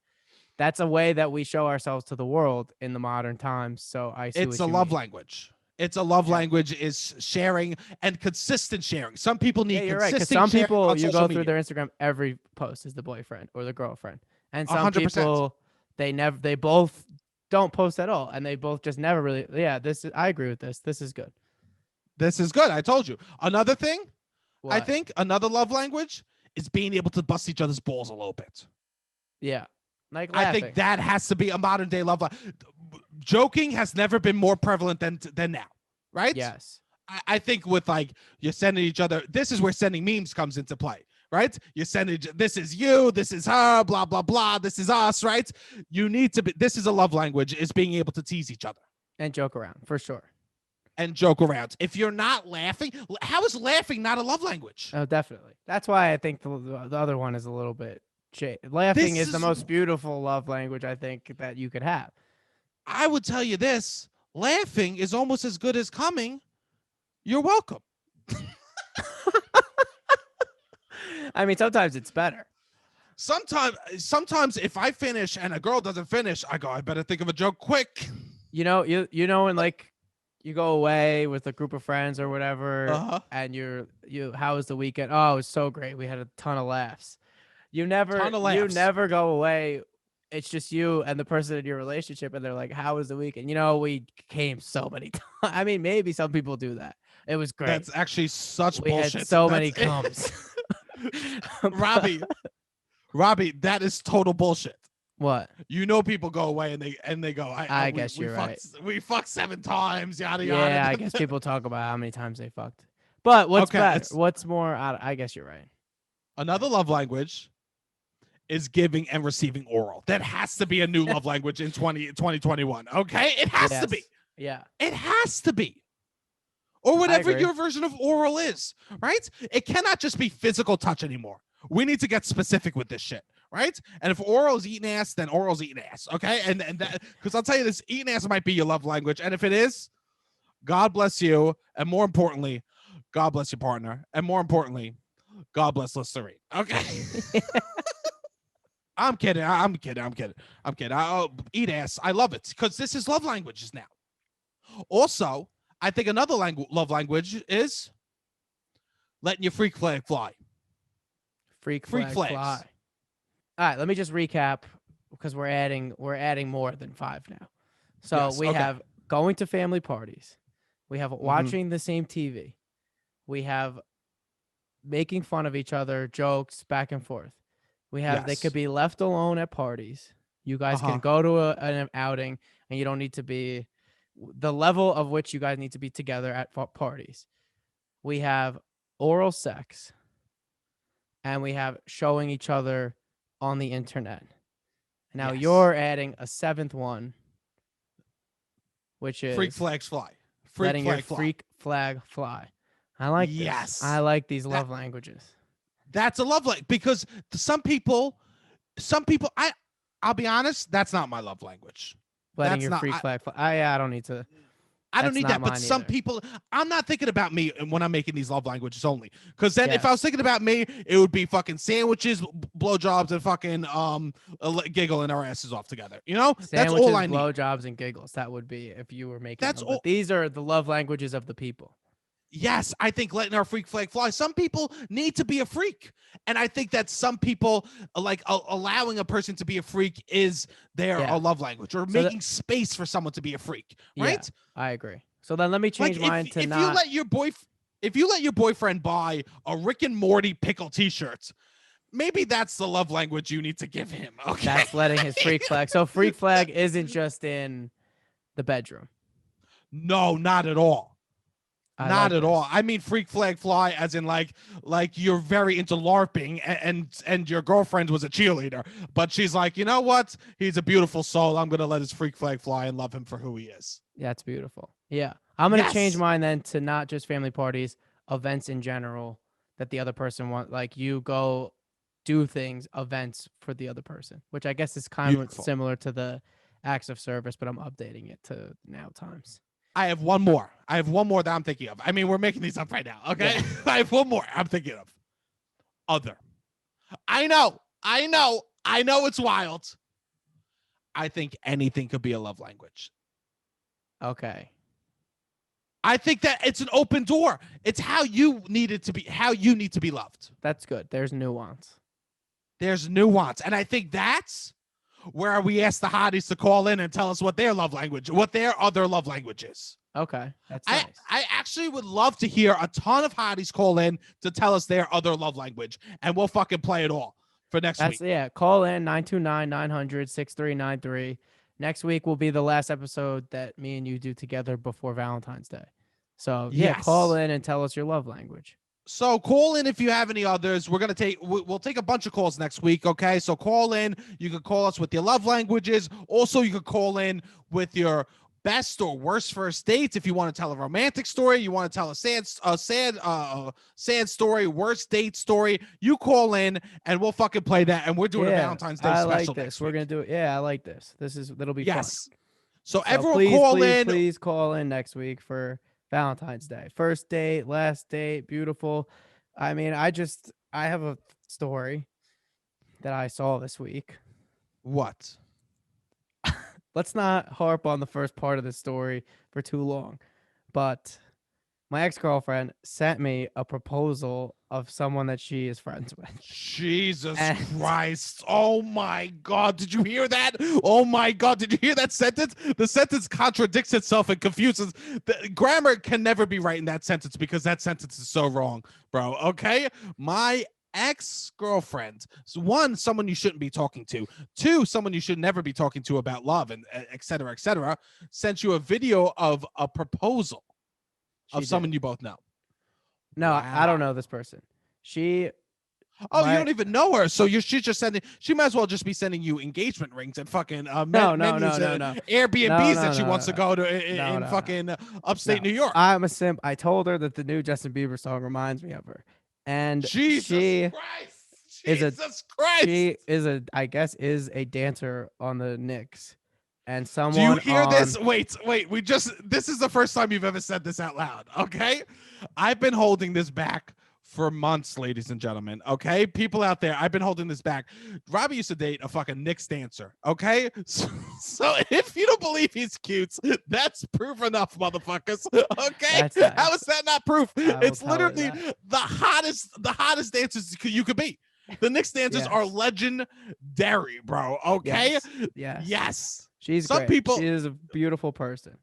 That's a way that we show ourselves to the world in the modern times. So I see It's what a you love mean. language. It's a love Yeah. language is sharing and consistent sharing. Some people need Yeah, you're right. Because consistent some sharing people, on you social go through media. their Instagram, every post is the boyfriend or the girlfriend, and some 100%. people they both don't post at all, and they both just never really. Yeah, I agree with this. This is good. This is good. I told you. Another thing, I What? think another love language is being able to bust each other's balls a little bit. Yeah, like I laughing. think that has to be a modern day love language. Joking has never been more prevalent than now, right? Yes. I think with like you're sending each other, this is where sending memes comes into play, right? You're sending this is you, this is her, blah blah blah, this is us, right? You need to be. This is a love language, is being able to tease each other And joke around for sure. and joke around. If you're not laughing, how is laughing not a love language? Oh, definitely. That's why I think the other one is a little bit. Laughing This is the is- most beautiful love language I think that you could have. I would tell you this: laughing is almost as good as coming. You're welcome. I mean, sometimes it's better. Sometimes if I finish and a girl doesn't finish, I go, I better think of a joke quick. You know, when like you go away with a group of friends or whatever, Uh-huh. and how was the weekend? Oh, it was so great. We had a ton of laughs. You never go away. It's just you and the person in your relationship, and they're like, "How was the weekend?" You know, we came so many times. I mean, maybe some people do that. It was great. That's actually such We bullshit. had so many That's- comes. Robbie, that is total bullshit. What? You know, people go away and they go, I guess you're right. We fucked 7 times, yada yada. Yeah, I guess people talk about how many times they fucked. But what's Okay, better? it's- What's more? I guess you're right. Another love language is giving and receiving oral. That has to be a new love language in 2021. Okay, it has to be. Yeah. It has to be. Or whatever agree. your version of oral is, right? It cannot just be physical touch anymore. We need to get specific with this shit, right? And if oral is eating ass, then oral's eating ass, okay? And that, because I'll tell you this, eating ass might be your love language. And if it is, God bless you. And more importantly, God bless your partner. And more importantly, God bless Listerine. Okay. I'm kidding. I'm kidding. I'll eat ass. I love it because this is love languages now. Also, I think another love language is letting your freak flag fly. Freak Freak flag flags. fly. All right, let me just recap because we're adding more than 5 now. So Yes, we okay. have going to family parties. We have watching the same TV. We have making fun of each other, jokes back and forth. We have they Yes. could be left alone at parties. You guys Uh-huh. can go to an outing, and you don't need to be the level of which you guys need to be together at parties. We have oral sex, and we have showing each other on the internet. Now Yes. you're adding a 7th one, which is Freak flags fly. letting your fly. freak flag fly. I like this. Yes. I like these That- love languages. That's a love language because some people, I'll be honest, that's not my love language. Letting That's your not- freak I- flag fly. I don't need to. I don't That's need not that, but mine some either. people, I'm not thinking about me when I'm making these love languages only. Because then if I Yes. was thinking about me, it would be fucking sandwiches, blowjobs, and fucking giggling our asses off together. You know, that's Sandwiches, all I need. blowjobs, and giggles. That would be if you were making. That's them, but all- These are the love languages of the people. Yes, I think letting our freak flag fly. Some people need to be a freak, and I think that some people like allowing a person to be a freak is their Yeah. love language, or So that- making space for someone to be a freak. Yeah, Right? I agree. So then let me change Like mine to if not. you let your boy, If you let your boyfriend buy a Rick and Morty pickle t-shirt, maybe that's the love language you need to give him. Okay. That's letting his freak flag. So freak flag isn't just in the bedroom. No, not at all. I Not like at this. all. I mean freak flag fly as in like you're very into LARPing and your girlfriend was a cheerleader, but she's like, you know what? He's a beautiful soul. I'm gonna let his freak flag fly and love him for who he is. That's beautiful. Yeah. I'm going to change Yes. mine then to not just family parties, events in general that the other person want. Like you go do things, events for the other person, which I guess is kind of Beautiful. similar to the acts of service, but I'm updating it to now times. I have one more. That I'm thinking of. I mean, we're making these up right now. Okay. Yeah. I have one more I'm thinking of. Other. I know it's wild. I think anything could be a love language. Okay. I think that it's an open door. It's how you need it to be, how you need to be loved. That's good. There's nuance. There's nuance. And I think that's where we ask the hotties to call in and tell us what their love language, what their other love language is. Okay. That's nice. I actually would love to hear a ton of hotties call in to tell us their other love language, and we'll fucking play it all for next week. Yeah. Call in 929-900-6393. Next week will be the last episode that me and you do together before Valentine's Day. So yeah, call in and tell us your love language. So call in if you have any others. We'll take a bunch of calls next week. Okay. So call in. You can call us with your love languages. Also, you could call in with your best or worst first dates. If you want to tell a romantic story, you want to tell a sad story, worst date story, you call in and we'll fucking play that. And we're doing a Valentine's Day special. I like this. We're going to do it. Yeah, I like this. That'll be fun. So everyone call in. Please call in next week for Valentine's Day. First date, last date, beautiful. I mean, I have a story that I saw this week. What? Let's not harp on the first part of the story for too long. But my ex-girlfriend sent me a proposal of someone that she is friends with. Jesus Christ. Oh my God. Did you hear that? Oh my God. Did you hear that sentence? The sentence contradicts itself and confuses. The grammar can never be right in that sentence because that sentence is so wrong, bro. Okay? My ex-girlfriend, one, someone you shouldn't be talking to, two, someone you should never be talking to about love, and et cetera, sent you a video of a proposal of someone you both know. No, wow. I don't know this person. You don't even know her, so she's just sending. She might as well just be sending you engagement rings and fucking Airbnbs that she wants to go to in fucking upstate New York. I'm a simp. I told her that the new Justin Bieber song reminds me of her. And Jesus Christ. She is I guess a dancer on the Knicks. And someone. Do you hear this? Wait. This is the first time you've ever said this out loud. Okay. I've been holding this back for months, ladies and gentlemen. Okay. People out there, I've been holding this back. Robbie used to date a fucking Knicks dancer. Okay. So if you don't believe he's cute, that's proof enough, motherfuckers. Okay. How is that not proof? It's literally the hottest dancers you could be. The Knicks dancers are legendary, bro. Okay. Yes. She's great. She is a beautiful person.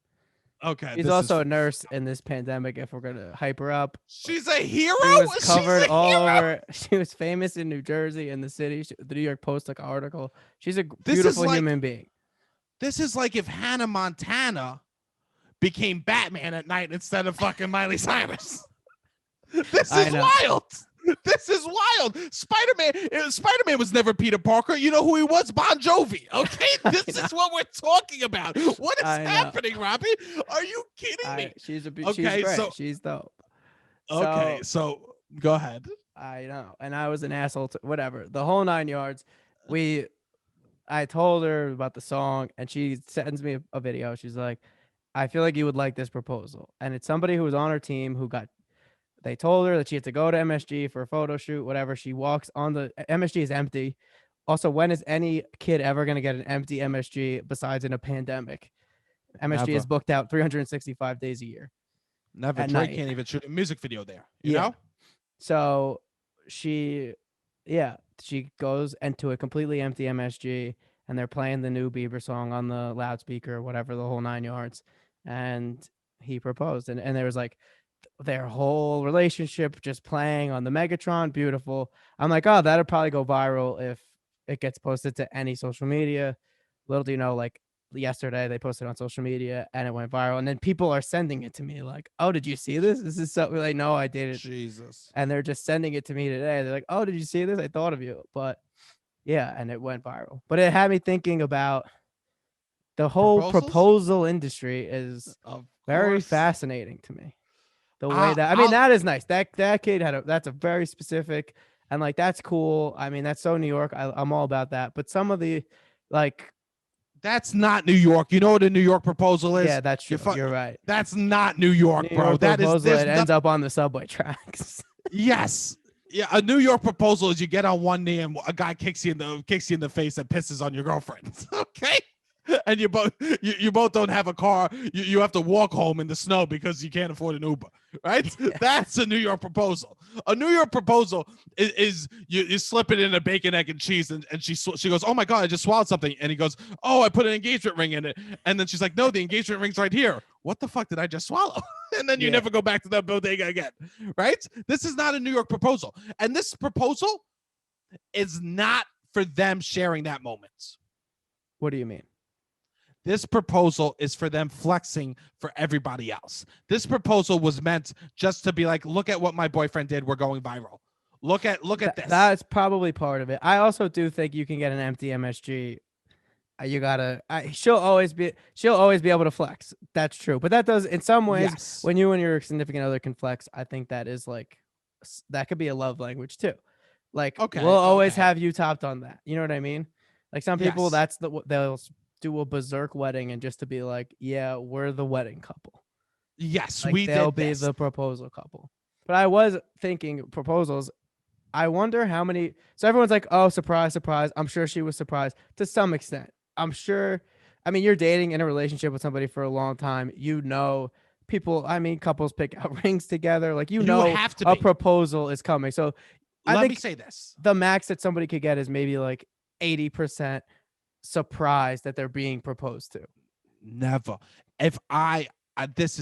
Okay. She's also a nurse in this pandemic, if we're going to hype her up. She's a hero? She was covered all over. She was famous in New Jersey, in the city. The New York Post took an article. She's a beautiful human being. This is like if Hannah Montana became Batman at night instead of fucking Miley Cyrus. This is wild. This is wild. Spider-Man was never Peter Parker. You know who he was? Bon Jovi. Okay, this is what we're talking about. What is happening, Robbie? Are you kidding me? She's great. She's dope. Okay, so go ahead. I know, and I was an asshole. Whatever, the whole 9 yards. I told her about the song, and she sends me a video. She's like, "I feel like you would like this proposal," and it's somebody who was on her team who got. They told her that she had to go to MSG for a photo shoot, whatever. She walks on the MSG is empty. Also, when is any kid ever going to get an empty MSG besides in a pandemic? MSG is booked out 365 days a year. Never. Drake can't even shoot a music video there. You know? So she goes into a completely empty MSG and they're playing the new Bieber song on the loudspeaker, whatever, the whole 9 yards. And he proposed. And there was like their whole relationship just playing on the Megatron. Beautiful. I'm like, oh, that'll probably go viral if it gets posted to any social media. Little do you know, like yesterday they posted on social media and it went viral. And then people are sending it to me like, oh, did you see this? This is so like, no, I didn't. Jesus. And they're just sending it to me today. They're like, oh, did you see this? I thought of you. But yeah, and it went viral. But it had me thinking about the whole Proposals? proposal industry is Of very course. fascinating to me. The way that I'll- that is nice. That kid that's a very specific and like that's cool. I mean, that's so New York. I'm all about that. But some of the like That's not New York. You know what a New York proposal is? yeah, that's true. You're You're right. That's not New York, New bro. York That is proposal, this. it ends up on the subway tracks. Yes. Yeah, a New York proposal is you get on one knee and a guy kicks you in the face and pisses on your girlfriend. Okay. And you both don't have a car. You have to walk home in the snow because you can't afford an Uber, right? Yeah. That's a New York proposal. A New York proposal is you slip it in a bacon, egg, and cheese, and she goes, oh my god, I just swallowed something, and he goes, oh, I put an engagement ring in it, and then she's like, no, the engagement ring's right here. What the fuck did I just swallow? And then you Yeah. never go back to that bodega again, right? This is not a New York proposal, and this proposal is not for them sharing that moment. What do you mean? This proposal is for them flexing for everybody else. This proposal was meant just to be like, look at what my boyfriend did. We're going viral. Look at this. That's probably part of it. I also do think you can get an empty MSG. You gotta. She'll always be able to flex. That's true. But that does in some ways Yes. when you and your significant other can flex. I think that is like that could be a love language too. Like Okay, we'll always okay. have you topped on that. You know what I mean? Like some people, Yes. they'll do a berserk wedding and just to be like, yeah, we're the wedding couple. Yes, Like we they'll did be this. the proposal couple. But I was thinking proposals. I wonder how many. So everyone's like, oh, surprise, surprise. I'm sure she was surprised to some extent. I'm sure. I mean, you're dating in a relationship with somebody for a long time. You know, people. I mean, couples pick out rings together. Like you know, have to a be. proposal is coming. So I Let think me say this. the max that somebody could get is maybe like 80% surprised that they're being proposed to. Never. If this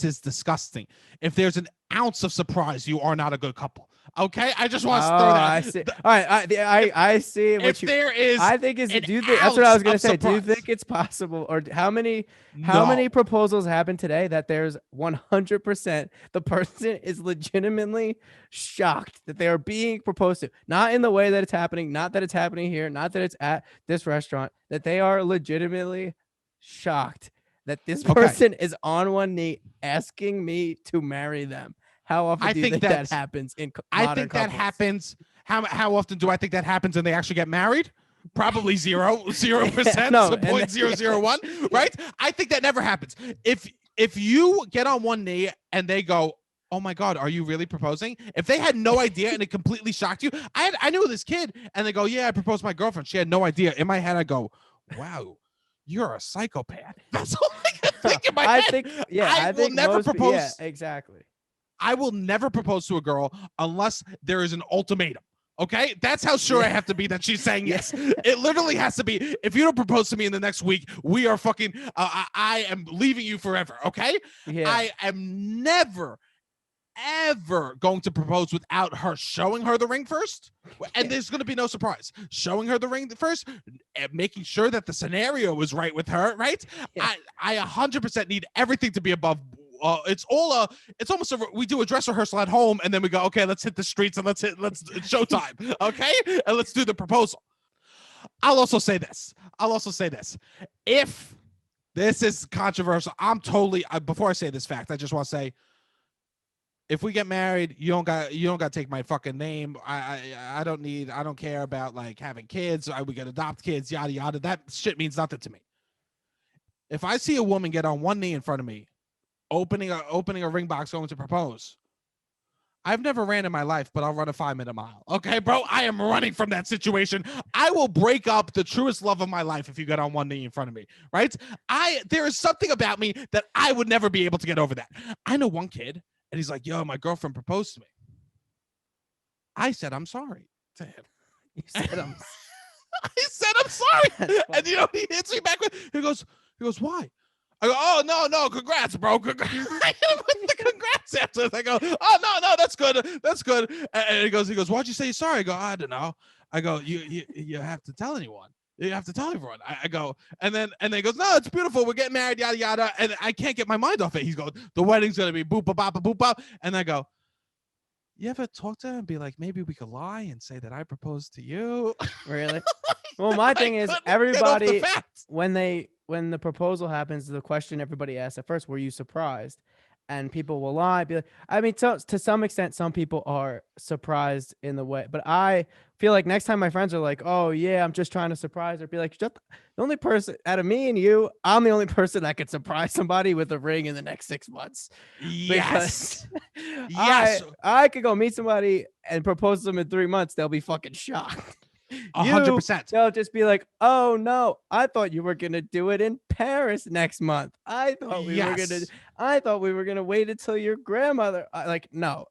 is disgusting. If there's an ounce of surprise, you are not a good couple. Okay, I just want to throw that. I see. All right, I see. What If there is, I think is. an Do you think that's what I was gonna ounce say? of Do you surprise. think it's possible, or how many No. proposals happen today that there's 100% the person is legitimately shocked that they are being proposed to, not in the way that it's happening, not that it's happening here, not that it's at this restaurant, that they are legitimately shocked that this Okay. person is on one knee asking me to marry them. How often I do you think think that that's- happens in I modern think that couples? happens. How often do I think that happens and they actually get married? Probably 0%, No, so and then- 0.001, right? I think that never happens. If you get on one knee and they go, oh my God, are you really proposing? If they had no idea and it completely shocked you, I knew this kid, and they go, yeah, I proposed to my girlfriend. She had no idea. In my head, I go, wow, you're a psychopath. That's all I can think in my I head. think, yeah, I will think never most propose. Yeah, exactly. I will never propose to a girl unless there is an ultimatum. Okay, that's how sure I Yeah. have to be that she's saying Yeah. yes. It literally has to be. If you don't propose to me in the next week, we are fucking. I am leaving you forever. Okay, Yeah, I am never, ever going to propose without her showing her the ring first, and Yeah. there's going to be no surprise. Showing her the ring first, and making sure that the scenario is right with her. Right, Yeah. I 100% need everything to be above. It's almost we do a dress rehearsal at home and then we go, okay, let's hit the streets and it's showtime. Okay, and let's do the proposal. I'll also say this. If this is controversial, I'm totally. Before I say this fact, I just want to say, if we get married, you don't got to take my fucking name. I don't care about like having kids. We can adopt kids, yada yada. That shit means nothing to me. If I see a woman get on one knee in front of me, opening a ring box, going to propose, I've never ran in my life, but I'll run a 5-minute mile. Okay, bro, I am running from that situation. I will break up the truest love of my life if you get on one knee in front of me, right? There is something about me that I would never be able to get over that. I know one kid, and he's like, yo, my girlfriend proposed to me. I said, I'm sorry to him. you said I'm. I said, I'm sorry. That's And you know, he hits me back with, he goes, why? I go, oh no, congrats, bro. Congrats. I hit him with the congrats after. I go, oh no, that's good. And he goes, why'd you say sorry? I go, I don't know. I go, you have to tell anyone. You have to tell everyone. I go, and then he goes, no, it's beautiful. We're getting married, yada yada. And I can't get my mind off it. He's going, the wedding's gonna be boop bop boop bop. And I go, you ever talk to him and be like, maybe we could lie and say that I proposed to you? Really? Well, my thing is, couldn't get off the everybody facts. when the proposal happens, the question everybody asks at first, were you surprised? And people will lie, be like, I mean, to some extent, some people are surprised in the way, but I feel like next time my friends are like, oh yeah, I'm just trying to surprise her, be like, the only person out of me and you, I'm the only person that could surprise somebody with a ring in the next 6 months. Yes. Because Yes. I could go meet somebody and propose to them in 3 months. They'll be fucking shocked. 100%. They'll just be like, oh no, I thought you were gonna do it in Paris next month. I thought we were gonna wait until your grandmother. Like, no,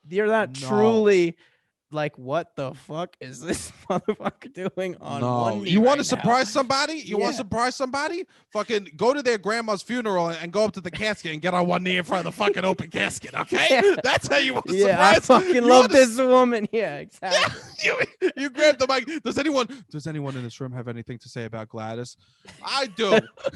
you're not truly like, what the fuck is this motherfucker doing on one knee? You want right to surprise now? somebody? You want to Yeah. surprise somebody? Fucking go to their grandma's funeral and go up to the casket and get on one knee in front of the fucking open casket. Okay, Yeah. that's how you want to Yeah, I surprise. fucking You love wanna this woman. Yeah, exactly. you grab the mic. Does anyone in this room have anything to say about Gladys? I do.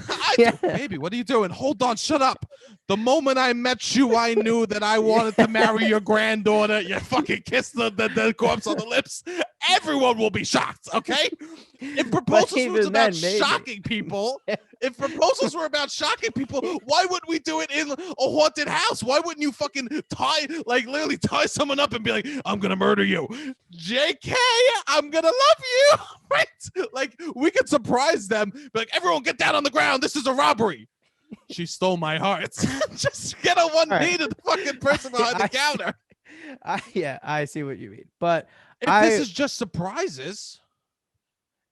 I Yeah. do. Baby, what are you doing? Hold on, shut up. The moment I met you, I knew that I wanted to marry your granddaughter. You fucking kissed the corpse on the lips. Everyone will be shocked, okay? If proposals was even about then, maybe. shocking people, if proposals were about shocking people, why wouldn't we do it in a haunted house? Why wouldn't you fucking literally tie someone up and be like, I'm gonna murder you, JK, I'm gonna love you, right? Like, we could surprise them, be like, everyone get down on the ground, this is a robbery. She stole my heart. Just get on one All right. knee to the fucking person behind the counter. I see what you mean, but If this is just surprises,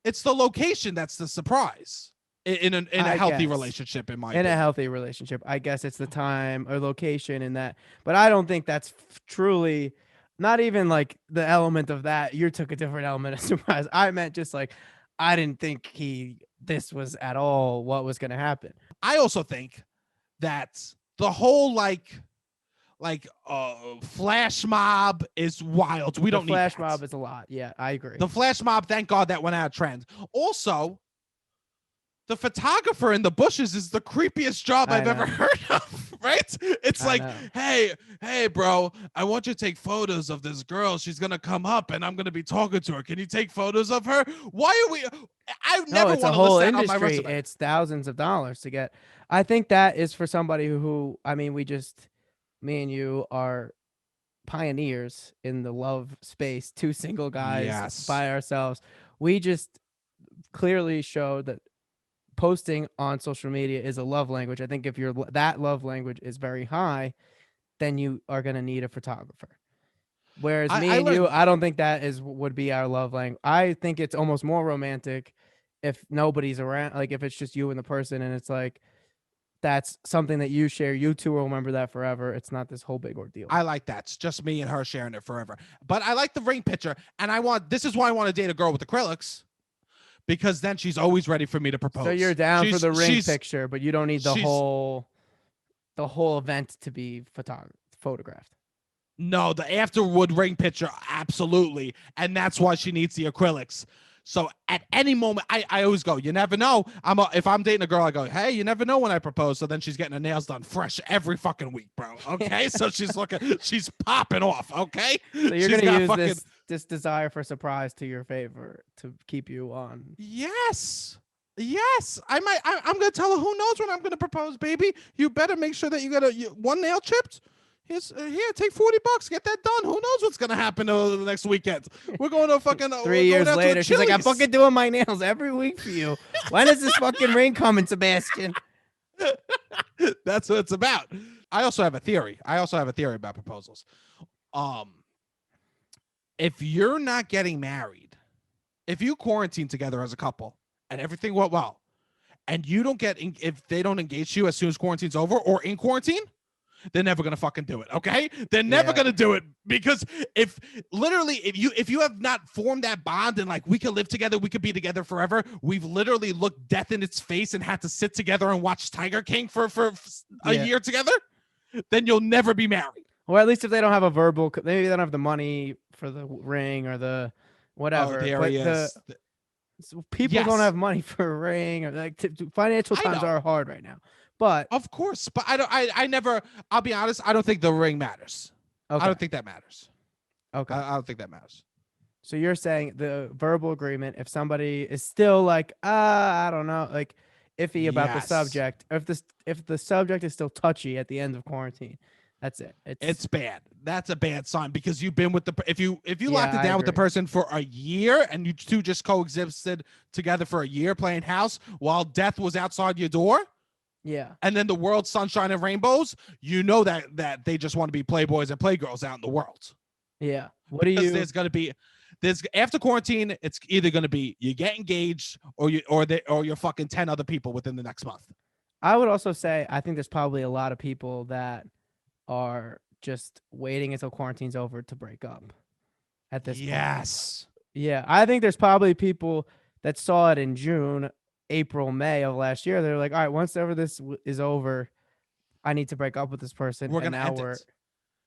it's the location that's the surprise in a I healthy guess. relationship, in my in a opinion. healthy relationship, I guess it's the time or location and that, but I don't think that's truly, not even like the element of that. You took a different element of surprise. I meant just like, I didn't think this was at all what was going to happen. I also think that the whole flash mob is wild. We don't need flash that. mob is a lot. Yeah, I agree. The flash mob, thank God that went out of trend. Also, the photographer in the bushes is the creepiest job I've ever heard of, right? It's like, hey, bro, I want you to take photos of this girl. She's going to come up and I'm going to be talking to her. Can you take photos of her? Why are we? I never it's want a to whole list that on my industry. resume. It's thousands of dollars to get. I think that is for somebody who, I mean, me and you are pioneers in the love space, 2 single guys by ourselves. We just clearly showed that posting on social media is a love language. I think if that love language is very high, then you are going to need a photographer. Whereas you, I don't think that would be our love language. I think it's almost more romantic if nobody's around, like if it's just you and the person and it's like, that's something that you share. You two will remember that forever. It's not this whole big ordeal. I like that. It's just me and her sharing it forever. But I like the ring picture. And this is why I want to date a girl with acrylics, because then she's always ready for me to propose. So you're down for the ring picture, but you don't need the whole event to be photographed. No, the afterward ring picture, absolutely. And that's why she needs the acrylics. So at any moment, I always go, you never know. If I'm dating a girl, I go, hey, you never know when I propose. So then she's getting her nails done fresh every fucking week, bro. Okay. So she's popping off. Okay. So you're going to use this desire for surprise to your favor to keep you on. Yes. I'm going to tell her, who knows when I'm going to propose, baby. You better make sure that you got one nail chipped. Here, take $40. Get that done. Who knows what's gonna happen over the next weekend? We're going to fucking 3 years later. She's like, I'm fucking doing my nails every week for you. When is this fucking ring coming, Sebastian? That's what it's about. I also have a theory. About proposals. If you're not getting married, if you quarantine together as a couple and everything went well, and you don't if they don't engage you as soon as quarantine's over or in quarantine, they're never gonna fucking do it. Okay, they're never Yeah. gonna do it because if you have not formed that bond and like we could live together, we could be together forever. We've literally looked death in its face and had to sit together and watch Tiger King for a Yeah. year together. Then you'll never be married. Or at least if they don't have a verbal, maybe they don't have the money for the ring or the whatever. Oh, there but he is. so people Yes. don't have money for a ring, or like financial I times know. are hard right now. But Of course, but I never. I'll be honest. I don't think the ring matters. okay, I don't think that matters. okay. I don't think that matters. So you're saying the verbal agreement, if somebody is still like, I don't know, like iffy about the Yes. subject, or if the subject is still touchy at the end of quarantine, that's it. It's bad. That's a bad sign because you've been with the if you locked Yeah, it I down with the agree. person for a year and you two just coexisted together for a year playing house while death was outside your door yeah, and then the world's sunshine and rainbows, you know that they just want to be playboys and playgirls out in the world. yeah. What do Because you? there's after quarantine, it's either gonna be you get engaged or you're fucking 10 other people within the next month. I would also say I think there's probably a lot of people that are just waiting until quarantine's over to break up at this point. Yes. Yeah, I think there's probably people that saw it in June, April, May of last year. They're like, all right, once ever this is over, I need to break up with this person. We're And gonna now end it.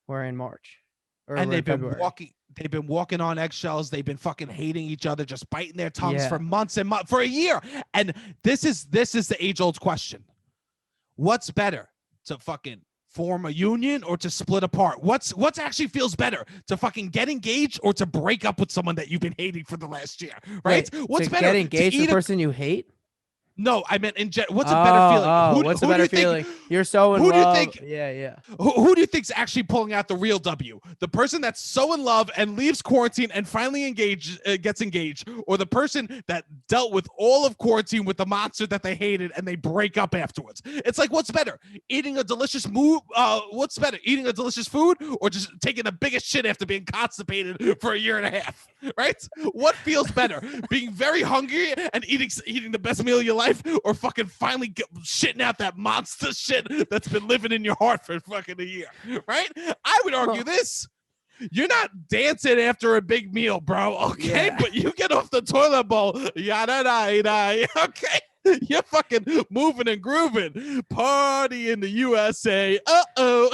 we're in March. Or And we're in they've been February. walking on eggshells. They've been fucking hating each other, just biting their tongues Yeah. for months and months, for a year. And this is the age-old question. What's better, to fucking form a union or to split apart? What's actually feels better, to fucking get engaged or to break up with someone that you've been hating for the last year, right? Wait, What's to better, get engaged to eat the person you hate? No, I meant what's a better feeling? What's who a better do you think- feeling? You're so in who do you love. think- Yeah, yeah. Who do you think's actually pulling out the real W? The person that's so in love and leaves quarantine and finally gets engaged, or the person that dealt with all of quarantine with the monster that they hated and they break up afterwards? It's like, what's better? Eating a delicious what's better? Eating a delicious food or just taking the biggest shit after being constipated for a year and a half? Right? What feels better? Being very hungry and eating the best meal of your life, or fucking finally shitting out that monster shit that's been living in your heart for fucking a year, right? I would argue this. You're not dancing after a big meal, bro, okay? Yeah. But you get off the toilet bowl, yada da, okay? You're fucking moving and grooving. Party in the USA. Uh-oh.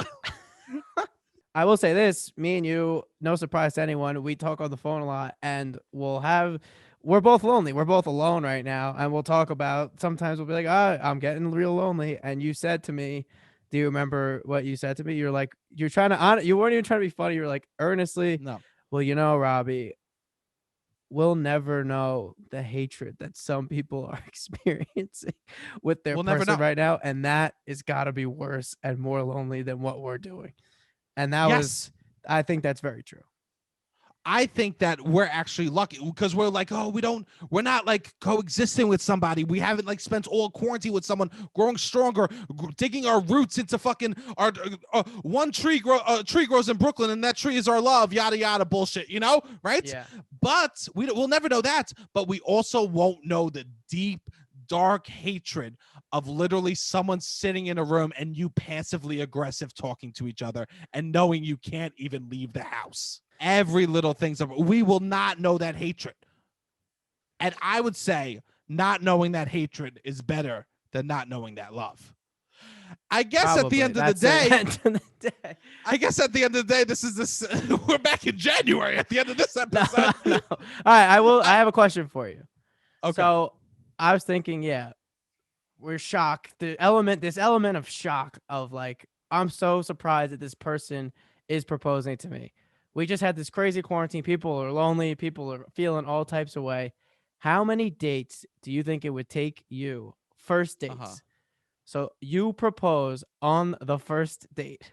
I will say this, me and you, no surprise to anyone, we talk on the phone a lot, and we're both lonely. We're both alone right now, and we'll talk about, sometimes we'll be like, I'm getting real lonely. And you said to me, do you remember what you said to me? You're like, you weren't even trying to be funny. You were like, earnestly, No. well, Robbie, we'll never know the hatred that some people are experiencing with their We'll never person know. right now. And that is gotta be worse and more lonely than what we're doing. And that was, I think that's very true. I think that we're actually lucky because we're like, we're not like coexisting with somebody. We haven't like spent all quarantine with someone, growing stronger, digging our roots into fucking our one tree grows in Brooklyn and that tree is our love, yada yada bullshit, right? Yeah. But we'll never know that. But we also won't know the deep, dark hatred of literally someone sitting in a room and you passively aggressive talking to each other and knowing you can't even leave the house. Every little thing's we will not know that hatred. And I would say not knowing that hatred is better than not knowing that love. I guess at the end of the day, I guess at the end of the day, this is we're back in January at the end of this episode. No. All right, I have a question for you. Okay. So I was thinking, we're shocked. This element of shock of like, I'm so surprised that this person is proposing to me. We just had this crazy quarantine. People are lonely. People are feeling all types of way. How many dates do you think it would take you? First dates. So you propose on the first date.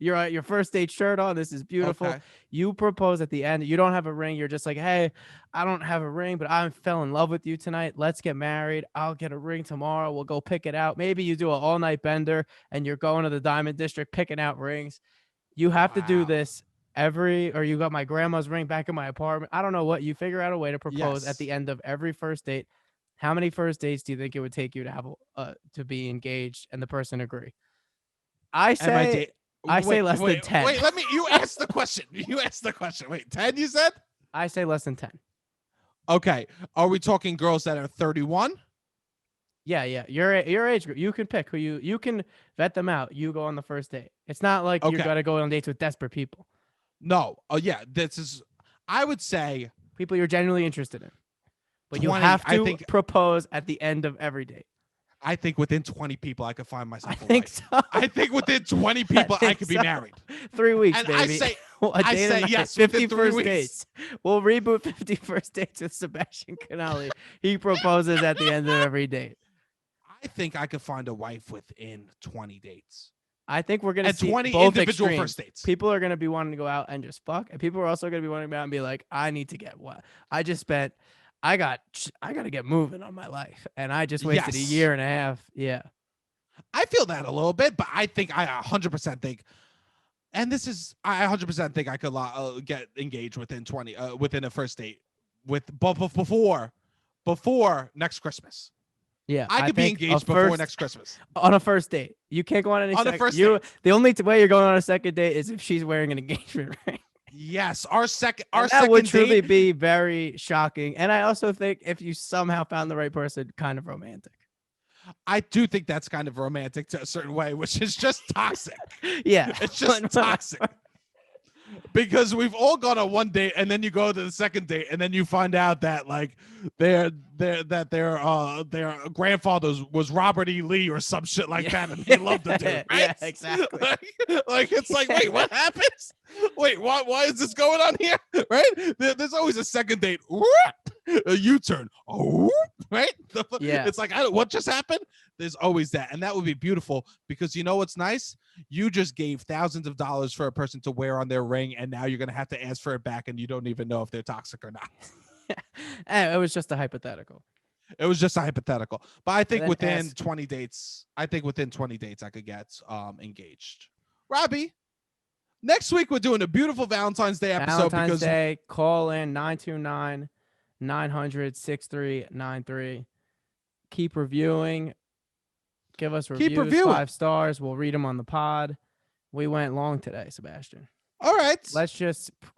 You're at your first date shirt on. This is beautiful. Okay. You propose at the end. You don't have a ring. You're just like, hey, I don't have a ring, but I fell in love with you tonight. Let's get married. I'll get a ring tomorrow. We'll go pick it out. Maybe you do an all-night bender and you're going to the Diamond District picking out rings. You have to do this or you got my grandma's ring back in my apartment. I don't know what. You figure out a way to propose at the end of every first date. How many first dates do you think it would take you to have to be engaged and the person agree? I say I say less than 10. Wait, you asked the question. You asked the question. Wait, 10 you said? I say less than 10. Okay. Are we talking girls that are 31? Yeah. Your age group. You can pick who you can vet them out. You go on the first date. It's not like you got to go on dates with desperate people. No. Oh, yeah. I would say people you're genuinely interested in. But 20, you have to propose at the end of every date. I think within 20 people, I could find myself. I think so. I think within 20 people, I could be married. 3 weeks, and baby. I say yes. 50 first dates. We'll reboot 50 first dates with Sebastian Canali. He proposes at the end of every date. I think I could find a wife within 20 dates. I think we're gonna see 20 both individual extremes. first dates. People are gonna be wanting to go out and just fuck, and people are also gonna be wanting to go out and be like, I need to get what I just spent. I got to get moving on my life, and I just wasted a year and a half. Yeah, I feel that a little bit, but I 100% think, and this is I 100% think I could get engaged within 20 within a first date before next Christmas. Yeah, I could be engaged before next Christmas on a first date. You can't go on any on a first date. The only way you're going on a second date is if she's wearing an engagement ring. Yes, our second that would truly be very shocking. And I also think if you somehow found the right person, kind of romantic. I do think that's kind of romantic to a certain way, which is just toxic. Yeah, it's just toxic. Because we've all gone on one date, and then you go to the second date, and then you find out that like their grandfather was Robert E. Lee or some shit like that, and they loved the dude, right? Yeah, exactly. like it's like, wait, what happens? Wait, why is this going on here? Right? There's always a second date. A U-turn. Oh, right? Yeah. It's like, what just happened? There's always that, and that would be beautiful because you know what's nice? You just gave thousands of dollars for a person to wear on their ring, and now you're gonna have to ask for it back, and you don't even know if they're toxic or not. It was just a hypothetical. It was just a hypothetical, but I think within 20 dates, I could get engaged. Robbie, next week we're doing a beautiful Valentine's Day episode. Valentine's Day. Call in 929-900-6393. Keep reviewing. Give us reviews, 5 stars. We'll read them on the pod. We went long today, Sebastian. All right.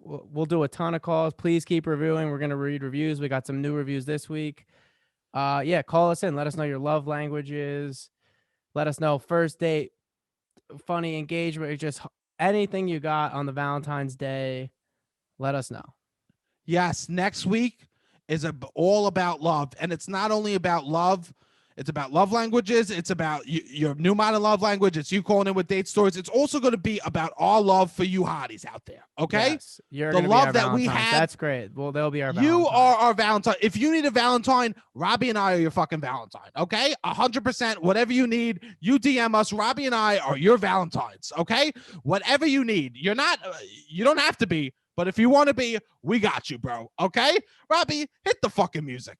We'll do a ton of calls. Please keep reviewing. We're going to read reviews. We got some new reviews this week. Yeah, call us in. Let us know your love languages. Let us know first date, funny engagement, just anything you got on the Valentine's Day. Let us know. Yes, next week is all about love. And it's not only about love. It's about love languages. It's about your new modern love language. It's you calling in with date stories. It's also going to be about our love for you hotties out there. Okay? Yes, you're the love that we have. That's great. Well, they'll be our Valentine. You are our Valentine. If you need a Valentine, Robbie and I are your fucking Valentine. Okay? 100%. Whatever you need, you DM us. Robbie and I are your Valentines. Okay? Whatever you need. You don't have to be, but if you want to be, we got you, bro. Okay? Robbie, hit the fucking music.